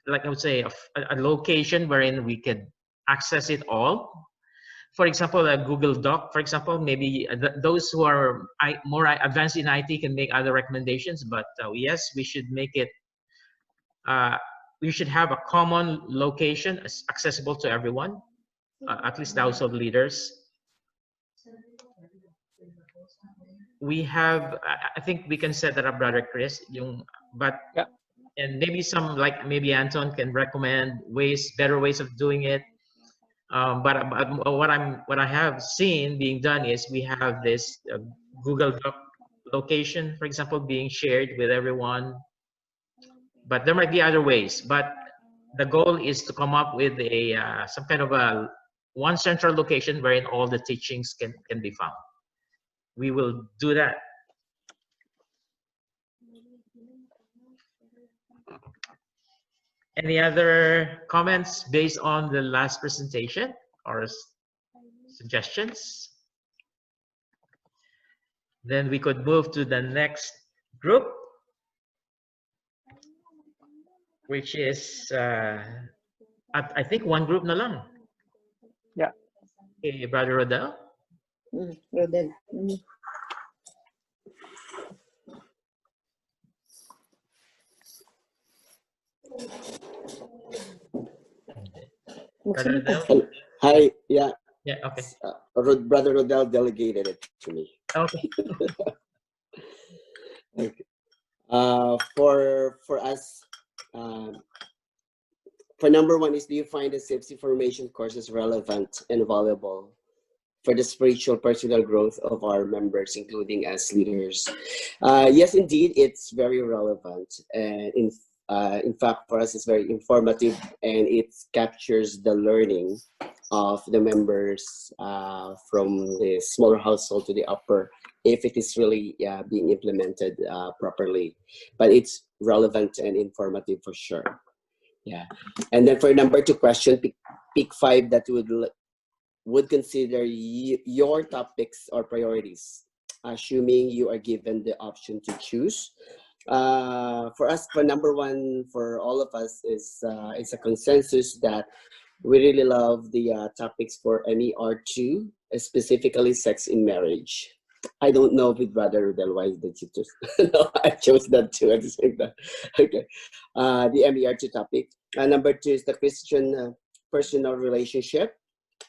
like I would say, a location wherein we can access it all. For example, a Google Doc, for example, maybe those who are more advanced in IT can make other recommendations, but yes, we should make it, we should have a common location accessible to everyone, at least the household leaders. We have, I think we can set that up, Brother Chris, and maybe maybe Anton can recommend better ways of doing it. But what I have seen being done is we have this Google Doc location, for example, being shared with everyone. But there might be other ways. But the goal is to come up with some kind of one central location wherein all the teachings can be found. We will do that Any other comments based on the last presentation or suggestions? Then we could move to the next group, which is, I think one group na lang. Yeah. Okay, Brother Rodel. Rodel. Brother Rodel? Hi, yeah. Yeah, okay. Brother Rodel delegated it to me. Okay. Okay. For us, for number one is, do you find the CFC formation courses relevant and valuable for the spiritual personal growth of our members, including as leaders? Yes, indeed, it's very relevant, and in fact, for us, it's very informative, and it captures the learning of the members from the smaller household to the upper, if it is really being implemented properly. But it's relevant and informative for sure. Yeah. And then for number two question, pick five that would consider your topics or priorities, assuming you are given the option to choose. For us, for number one, for all of us, is it's a consensus that we really love the topics for MER2, specifically sex in marriage. I don't know with Brother Rodel why did you choose. No, I chose that too at the same time. Okay, the MER2 topic. Number two is the Christian personal relationship.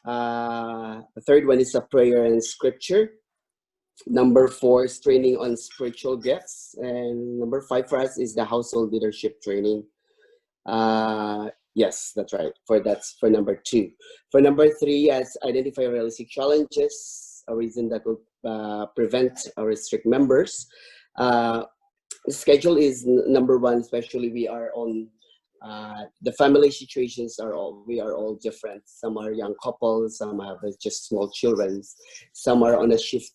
The third one is a prayer and scripture. Number four is training on spiritual gifts, and number five for us is the household leadership training. Yes, that's right. That's for number two. For number three, as identify realistic challenges, a reason that will prevent or restrict members. Schedule is number one, especially we are on the family situations we are all different. Some are young couples, some have just small children, some are on a shifting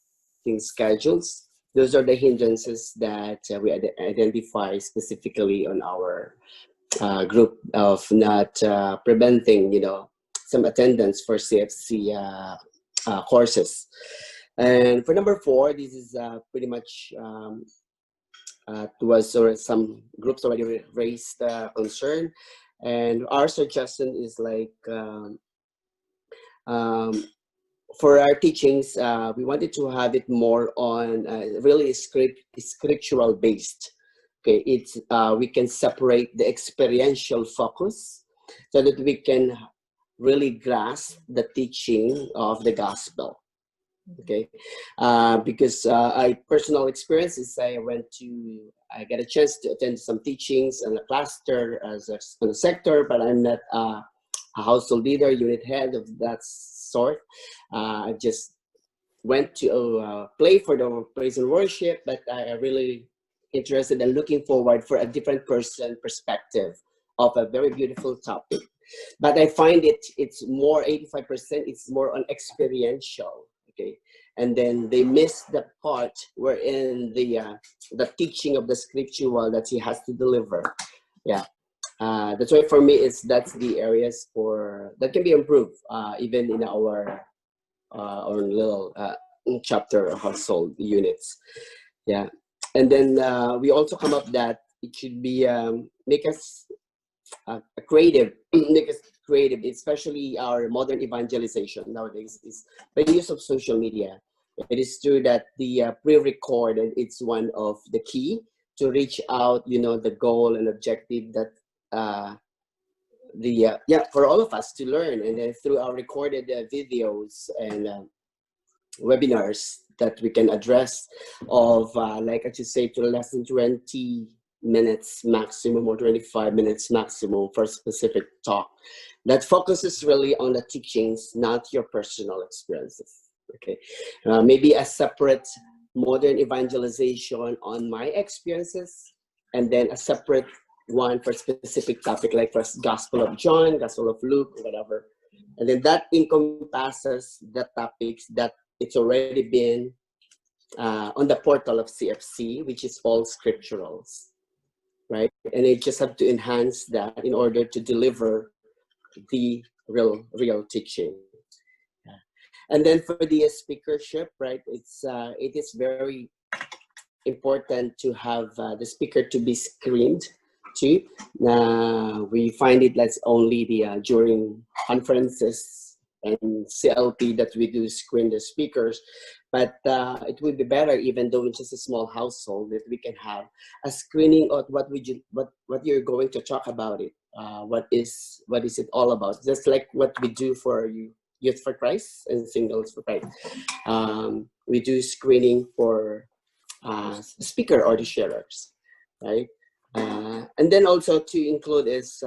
schedules. Those are the hindrances that we identify specifically on our group of not preventing, some attendance for CFC courses. And for number four, this is pretty much some groups already raised concern, and our suggestion is like for our teachings, we wanted to have it more on really scriptural based. Okay, it's we can separate the experiential focus so that we can really grasp the teaching of the gospel. Okay, because I personal experience is I got a chance to attend some teachings and a pastor as a sector, but I'm not a household leader, unit head of that sort. I just went to play for the praise and worship, but I really interested and looking forward for a different perspective of a very beautiful topic. But I find it's more 85%, it's more on experiential. Okay, and then they miss the part wherein the teaching of the scriptural that he has to deliver. Yeah, that's why for me that's the areas that can be improved even in our little chapter household units. Yeah, and then we also come up that it should be make us creative, especially our modern evangelization nowadays is the use of social media. It is true that the pre-recorded, it's one of the key to reach out, the goal and objective that for all of us to learn, and then through our recorded videos and webinars that we can address of like I should say to less than 20 minutes maximum or 25 minutes maximum for a specific talk that focuses really on the teachings, not your personal experiences. Okay, maybe a separate modern evangelization on my experiences, and then a separate one for specific topic like for Gospel of John, Gospel of Luke, whatever, and then that encompasses the topics that it's already been on the portal of CFC, which is all scripturals. right? And they just have to enhance that in order to deliver the real teaching. And then for the speakership, right? It is very important to have the speaker to be screened too. We find it that's only the during conferences and CLP that we do screen the speakers, but it would be better, even though it's just a small household, that we can have a screening of what you're going to talk about it. What is it all about? Just like what we do for Youth for Christ and Singles for Christ. We do screening for speaker or the sharers, right? And then also to include is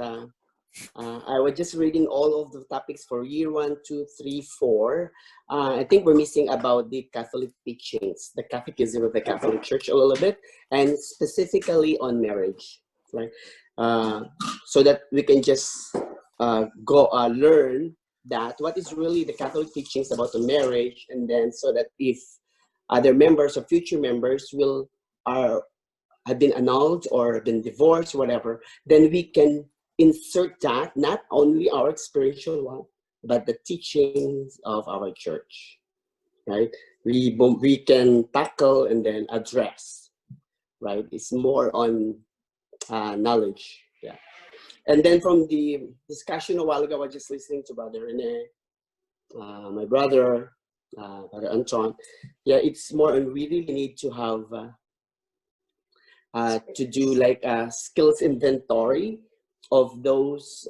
I was just reading all of the topics for year 1, 2, 3, 4. I think we're missing about the Catholic teachings, the catechism of the Catholic Church a little bit, and specifically on marriage, right? So that we can just go learn that what is really the Catholic teachings about the marriage, and then so that if other members or future members have been annulled or been divorced, whatever, then we can insert that, not only our experiential one, but the teachings of our church, right? We can tackle and then address, right? It's more on knowledge, yeah. And then from the discussion a while ago, I was just listening to Brother Rene, my brother, Brother Anton. Yeah, it's more on we really need to have to do like a skills inventory of those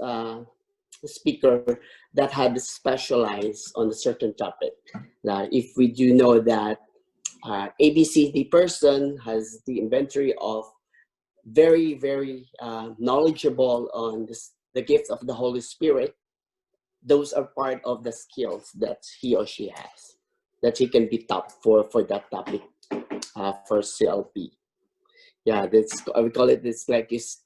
speaker that had specialized on a certain topic. If we do know that ABCD person has the inventory of very, very knowledgeable on the gifts of the Holy Spirit, those are part of the skills that he or she has, that he can be taught for that topic for CLP. Yeah, we call it this like this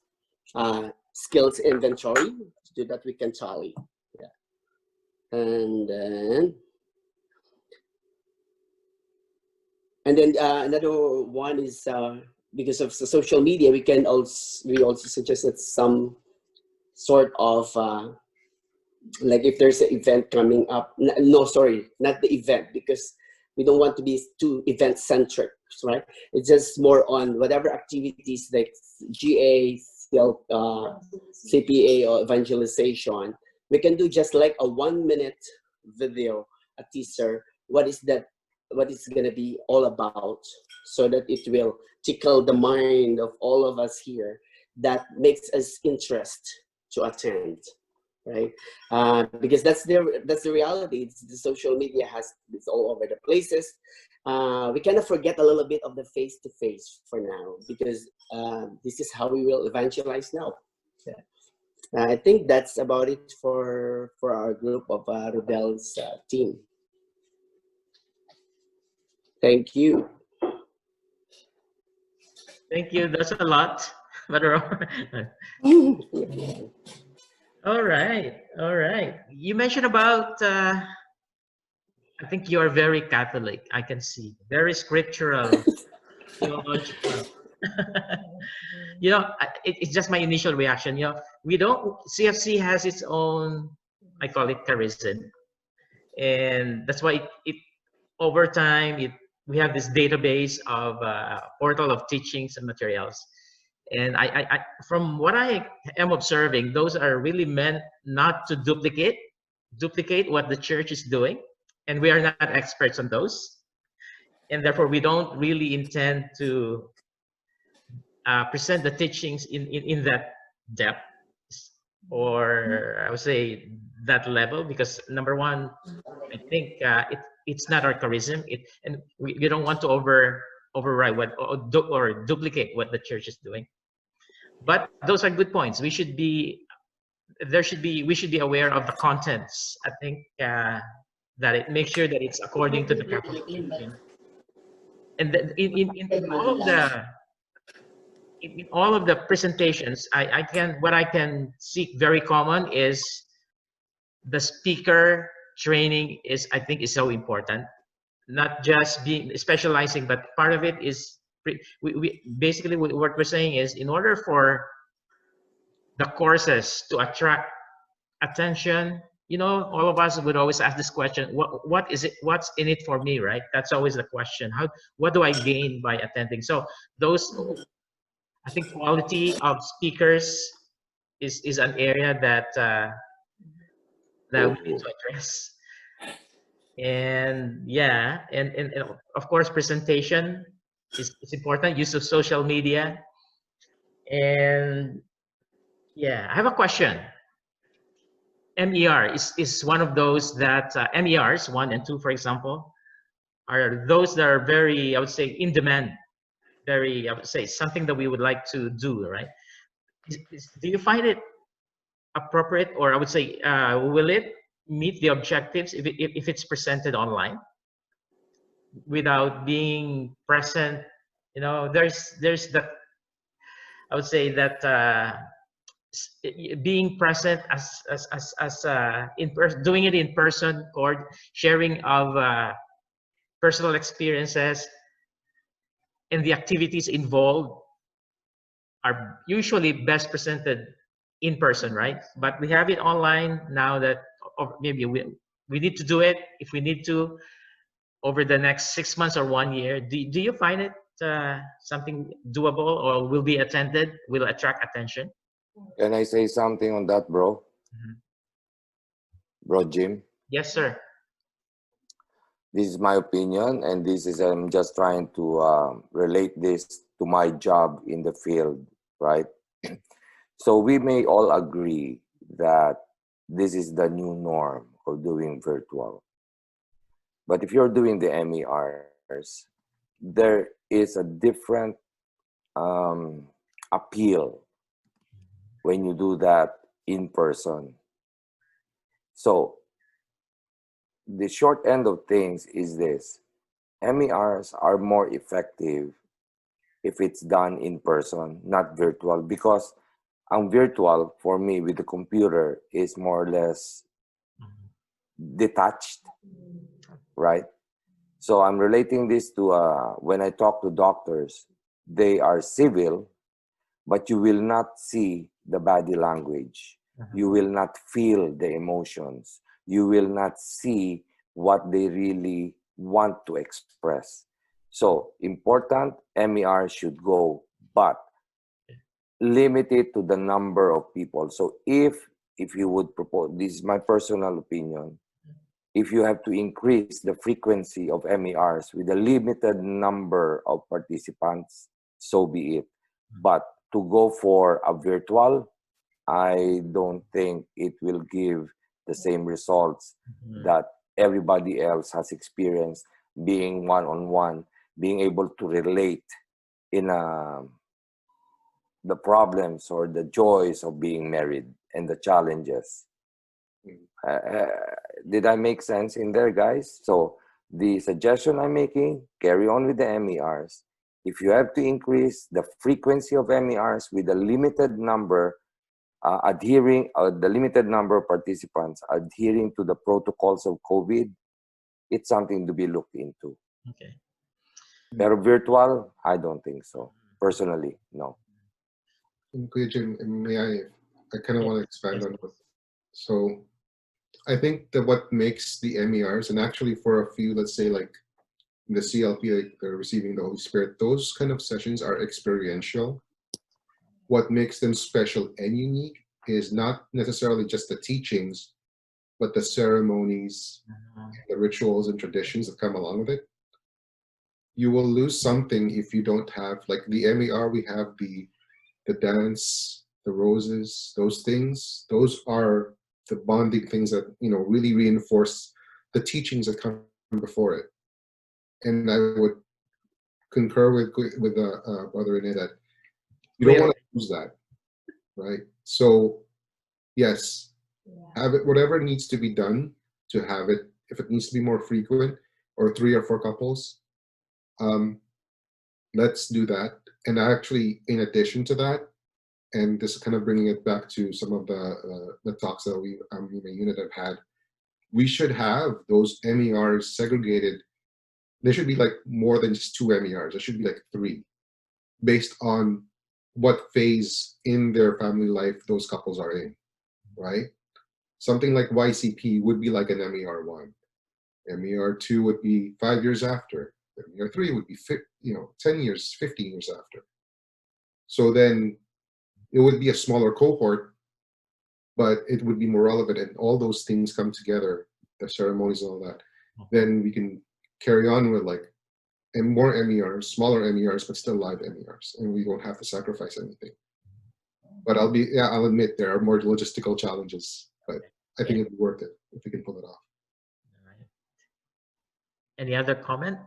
skills inventory, so that we can tally. Yeah. And then another one is because of the social media, we also suggest that some sort of like if there's an event coming up, no, sorry, not the event, because we don't want to be too event centric, right? It's just more on whatever activities like GA, CPA or evangelization. We can do just like a 1-minute video, a teaser. What is going to be all about, so that it will tickle the mind of all of us here, that makes us interest to attend, right? Because that's the reality. The social media it's all over the places. We kind of forget a little bit of the face-to-face for now, because this is how we will evangelize now. Yeah. I think that's about it for our group of Rebels team. Thank you. Thank you. That's a lot. But all right. You mentioned about I think you are very Catholic. I can see very scriptural, theological. It's just my initial reaction. CFC has its own, I call it charism, and that's why it over time we have this database of portal of teachings and materials. And I from what I am observing, those are really meant not to duplicate what the church is doing, and we are not experts on those, and therefore we don't really intend to present the teachings in that depth, or I would say that level, because number one, I think it's not our charism, and we don't want to override or duplicate what the church is doing. But those are good points. We should be aware of the contents. I think that it makes sure that it's according to the Catholic teaching. And in all of the presentations, what I can see very common is the speaker training I think is so important. Not just being specializing, but part of it is we basically what we're saying is, in order for the courses to attract attention, you know, all of us would always ask this question: what is it? What's in it for me, right? That's always the question. What do I gain by attending? So those, I think, quality of speakers is an area that that we need to address. And yeah, and of course, presentation is important. Use of social media. And yeah, I have a question. MER is one of those that MERs 1 and 2, for example, are those that are very, I would say, in demand. Very, I would say, something that we would like to do, right? Do you find it appropriate, or I would say, will it meet the objectives if it's presented online without being present? You know, there's that, I would say that being present as in person, doing it in person, or sharing of personal experiences and the activities involved are usually best presented in person, right? But we have it online now that, or maybe we need to do it if we need to over the next 6 months or 1 year. Do you find it something doable, or will be attended, will attract attention? Can I say something on that, bro? Bro Jim? Yes, sir. This is my opinion, and this is, I'm just trying to relate this to my job in the field, right? So we may all agree that this is the new norm of doing virtual. But if you're doing the MERs, there is a different appeal when you do that in person. So the short end of things is this: MERs are more effective if it's done in person, not virtual, because virtual for me with the computer is more or less detached, right? So I'm relating this to when I talk to doctors, they are civil, but you will not see the body language. You will not feel the emotions. You will not see what they really want to express. So important, MER should go, but limited to the number of people. So if you would propose, this is my personal opinion, if you have to increase the frequency of MERs with a limited number of participants, so be it. But to go for a virtual, I don't think it will give the same results that everybody else has experienced, being one-on-one, being able to relate in the problems or the joys of being married and the challenges. Did I make sense in there, guys? So the suggestion I'm making, carry on with the MERs. If you have to increase the frequency of MERs with a limited number, the limited number of participants adhering to the protocols of COVID, it's something to be looked into. Okay. Pero virtual, I don't think so. Personally, no. Jim, may I kind of want to expand on what. So I think that what makes the MERs, and actually for a few, let's say like the CLP, like they're receiving the Holy Spirit, those kind of sessions are experiential. What makes them special and unique is not necessarily just the teachings, but the ceremonies, the rituals and traditions that come along with it. You will lose something if you don't have, like the MER, we have the dance, the roses, those things. Those are the bonding things that, you know, really reinforce the teachings that come before it. And I would concur with Brother Rene that you don't want to lose that, right? So yes, have it, whatever needs to be done to have it. If it needs to be more frequent, or 3 or 4 couples, let's do that. And actually, in addition to that, and this is kind of bringing it back to some of the talks that we in the unit have had, we should have those MERs segregated. There should be like more than just 2 MERs. There should be like 3. based on what phase in their family life those couples are in, right? Something like YCP would be like an MER1. MER2 would be 5 years after. MER3 would be 10 years, 15 years after. So then it would be a smaller cohort, but it would be more relevant, and all those things come together, the ceremonies and all that. Then we can carry on with like and more MERs, smaller MERs, but still live MERs, and we don't have to sacrifice anything. But I'll admit there are more logistical challenges, but I think it'd be worth it if we can pull it off. Any other comment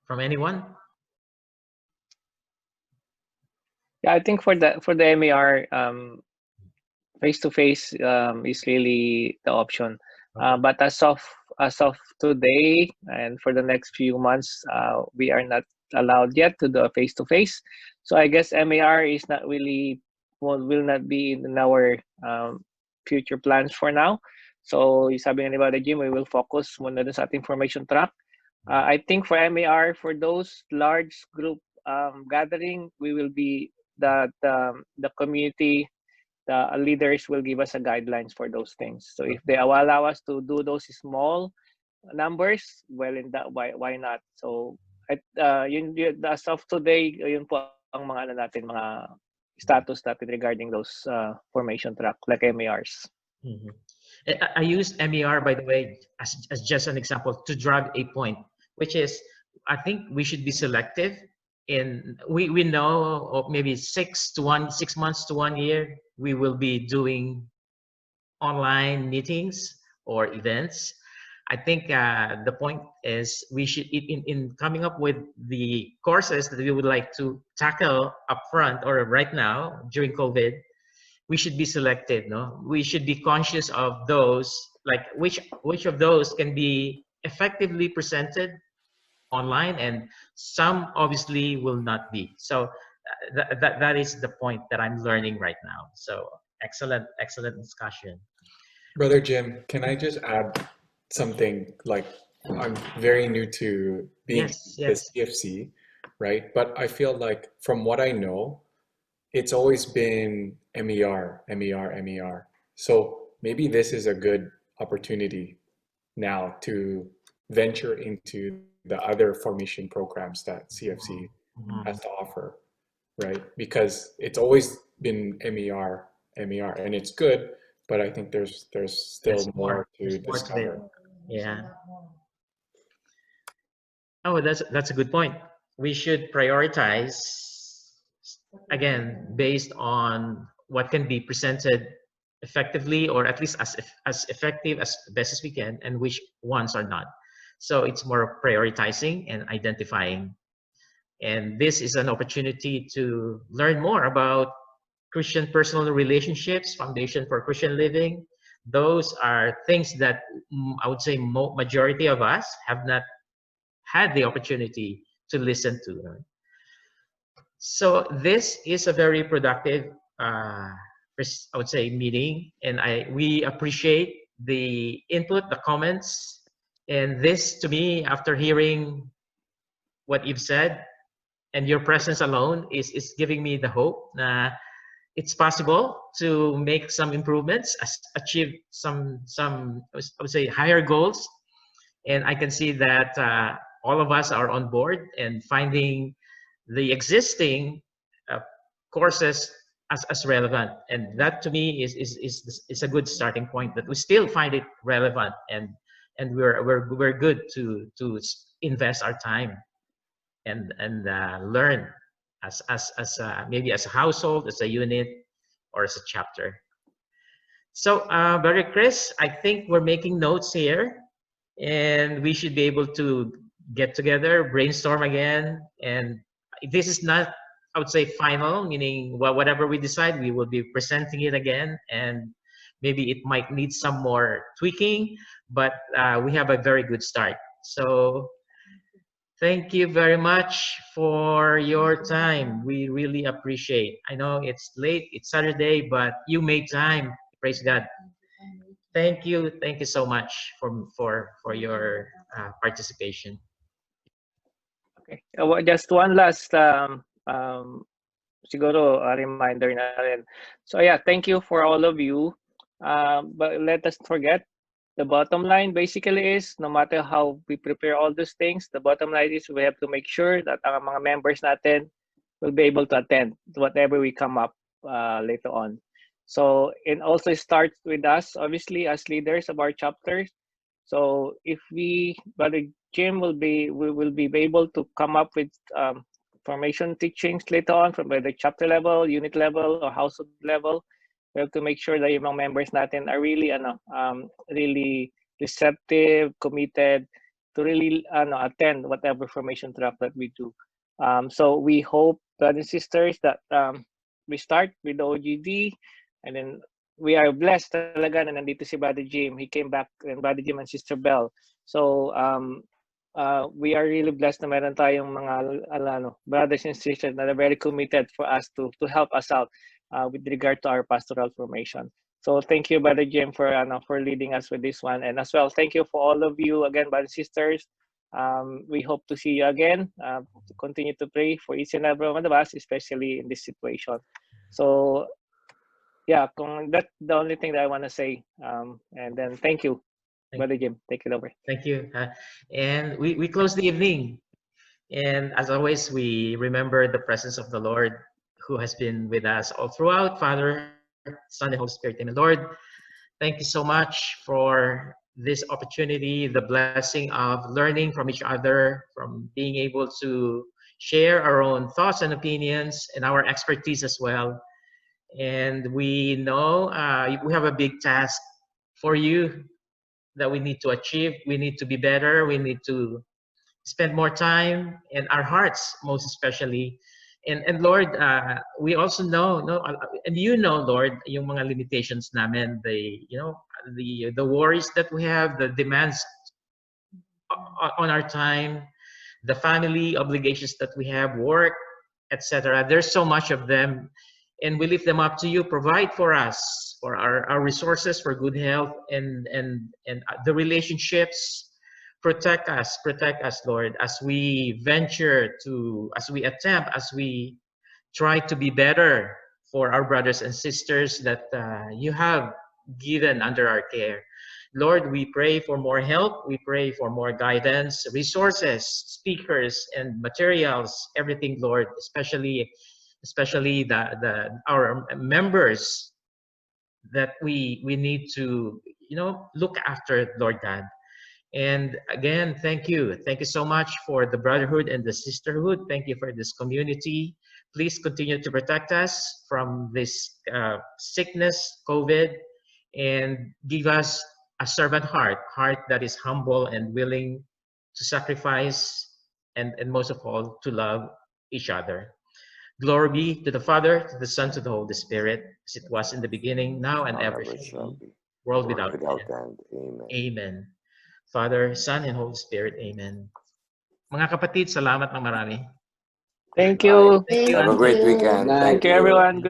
from anyone? Yeah, I think for the MER, face to face is really the option. But as of today and for the next few months, we are not allowed yet to do a face to face. So I guess MER is not really will not be in our future plans for now. So sabi nga ni Brother Jim, we will focus muna dun sa ating formation track. I think for MER, for those large group gathering, we will be the community, the leaders will give us a guidelines for those things. So if they allow us to do those small numbers, well, in that why not? So as of today, yun po ang mga natin, mga status natin regarding those formation track like MERs. Mm-hmm. I used MER, by the way, as just an example to drive a point, which is I think we should be selective. We know maybe 6 months to 1 year we will be doing online meetings or events. I think the point is we should in coming up with the courses that we would like to tackle upfront or right now during COVID. We should be selective, no? We should be conscious of those, like which of those can be effectively presented online, and some obviously will not be. So that is the point that I'm learning right now. So excellent discussion. Brother Jim, can I just add something? Like, I'm very new to being the CFC, right? But I feel like from what I know, it's always been MER. So maybe this is a good opportunity now to venture into the other formation programs that CFC has to offer, right? Because it's always been MER, and it's good, but I think there's still more to discover. Yeah. Oh, that's a good point. We should prioritize, again, based on what can be presented effectively, or at least as effective as best as we can, and which ones are not. So it's more prioritizing and identifying. And this is an opportunity to learn more about Christian personal relationships, foundation for Christian living. Those are things that I would say majority of us have not had the opportunity to listen to. Right? So this is a very productive, I would say, meeting, and we appreciate the input, the comments, and this, to me, after hearing what you've said, and your presence alone is giving me the hope that it's possible to make some improvements, achieve some I would say higher goals, and I can see that all of us are on board and finding the existing courses as relevant, and that to me is a good starting point, that we still find it relevant, and we're good to invest our time and learn as maybe as a household, as a unit, or as a chapter. So Brother Chris, I think we're making notes here, and we should be able to get together, brainstorm again, and this is not, I would say, final, meaning whatever we decide, we will be presenting it again, and maybe it might need some more tweaking, but we have a very good start. So thank you very much for your time. We really appreciate. I know it's late, it's Saturday, but you made time. Praise God. Thank you so much for your participation. Okay. Just one last siguro a reminder na rin. So yeah, thank you for all of you. But let us forget, the bottom line basically is, no matter how we prepare all these things, the bottom line is we have to make sure that ang mga members natin will be able to attend whatever we come up later on. So it also starts with us, obviously, as leaders of our chapters. So if Brother Jim will be able to come up with formation teachings later on from whether chapter level, unit level, or household level. We have to make sure that yung mga members natin are really really receptive, committed to really attend whatever formation track that we do. So we hope, brothers and sisters, that we start with the OGD, and then we are blessed talaga na nandito si Brother Jim. He came back, and Brother Jim and Sister Bell. So we are really blessed na meron tayong mga brothers and sisters that are very committed for us to help us out with regard to our pastoral formation. So thank you, Brother Jim, for leading us with this one, and as well, thank you for all of you again, brothers and sisters. We hope to see you again. To continue to pray for each and every one of us, especially in this situation. So yeah, that's the only thing that I want to say. And then thank you. Brother Jim, take it over. Thank you. And we close the evening. And as always, we remember the presence of the Lord who has been with us all throughout. Father, Son, and Holy Spirit. Amen. Lord, thank you so much for this opportunity, the blessing of learning from each other, from being able to share our own thoughts and opinions and our expertise as well. And we know we have a big task for you that we need to achieve. We need to be better. We need to spend more time, and our hearts most especially. And Lord, we also know, and you know, Lord, yung mga limitations namin, the worries that we have, the demands on our time, the family obligations that we have, work, etc. There's so much of them, and we lift them up to you. Provide for us, for our resources, for good health, and the relationships. Protect us, Lord, as we venture to, as we attempt, as we try to be better for our brothers and sisters that you have given under our care. Lord, we pray for more help. We pray for more guidance, resources, speakers, and materials, everything, Lord, especially our members that we need to, look after, Lord God. And again, thank you. Thank you so much for the brotherhood and the sisterhood. Thank you for this community. Please continue to protect us from this sickness, COVID, and give us a servant heart that is humble and willing to sacrifice, and most of all, to love each other. Glory be to the Father, to the Son, to the Holy Spirit, as it was in the beginning, now and ever shall be, world without end. Amen. Amen. Father, Son, and Holy Spirit. Amen. Mga kapatid, salamat ng marami. Thank you. Have a great weekend. Thank you, everyone.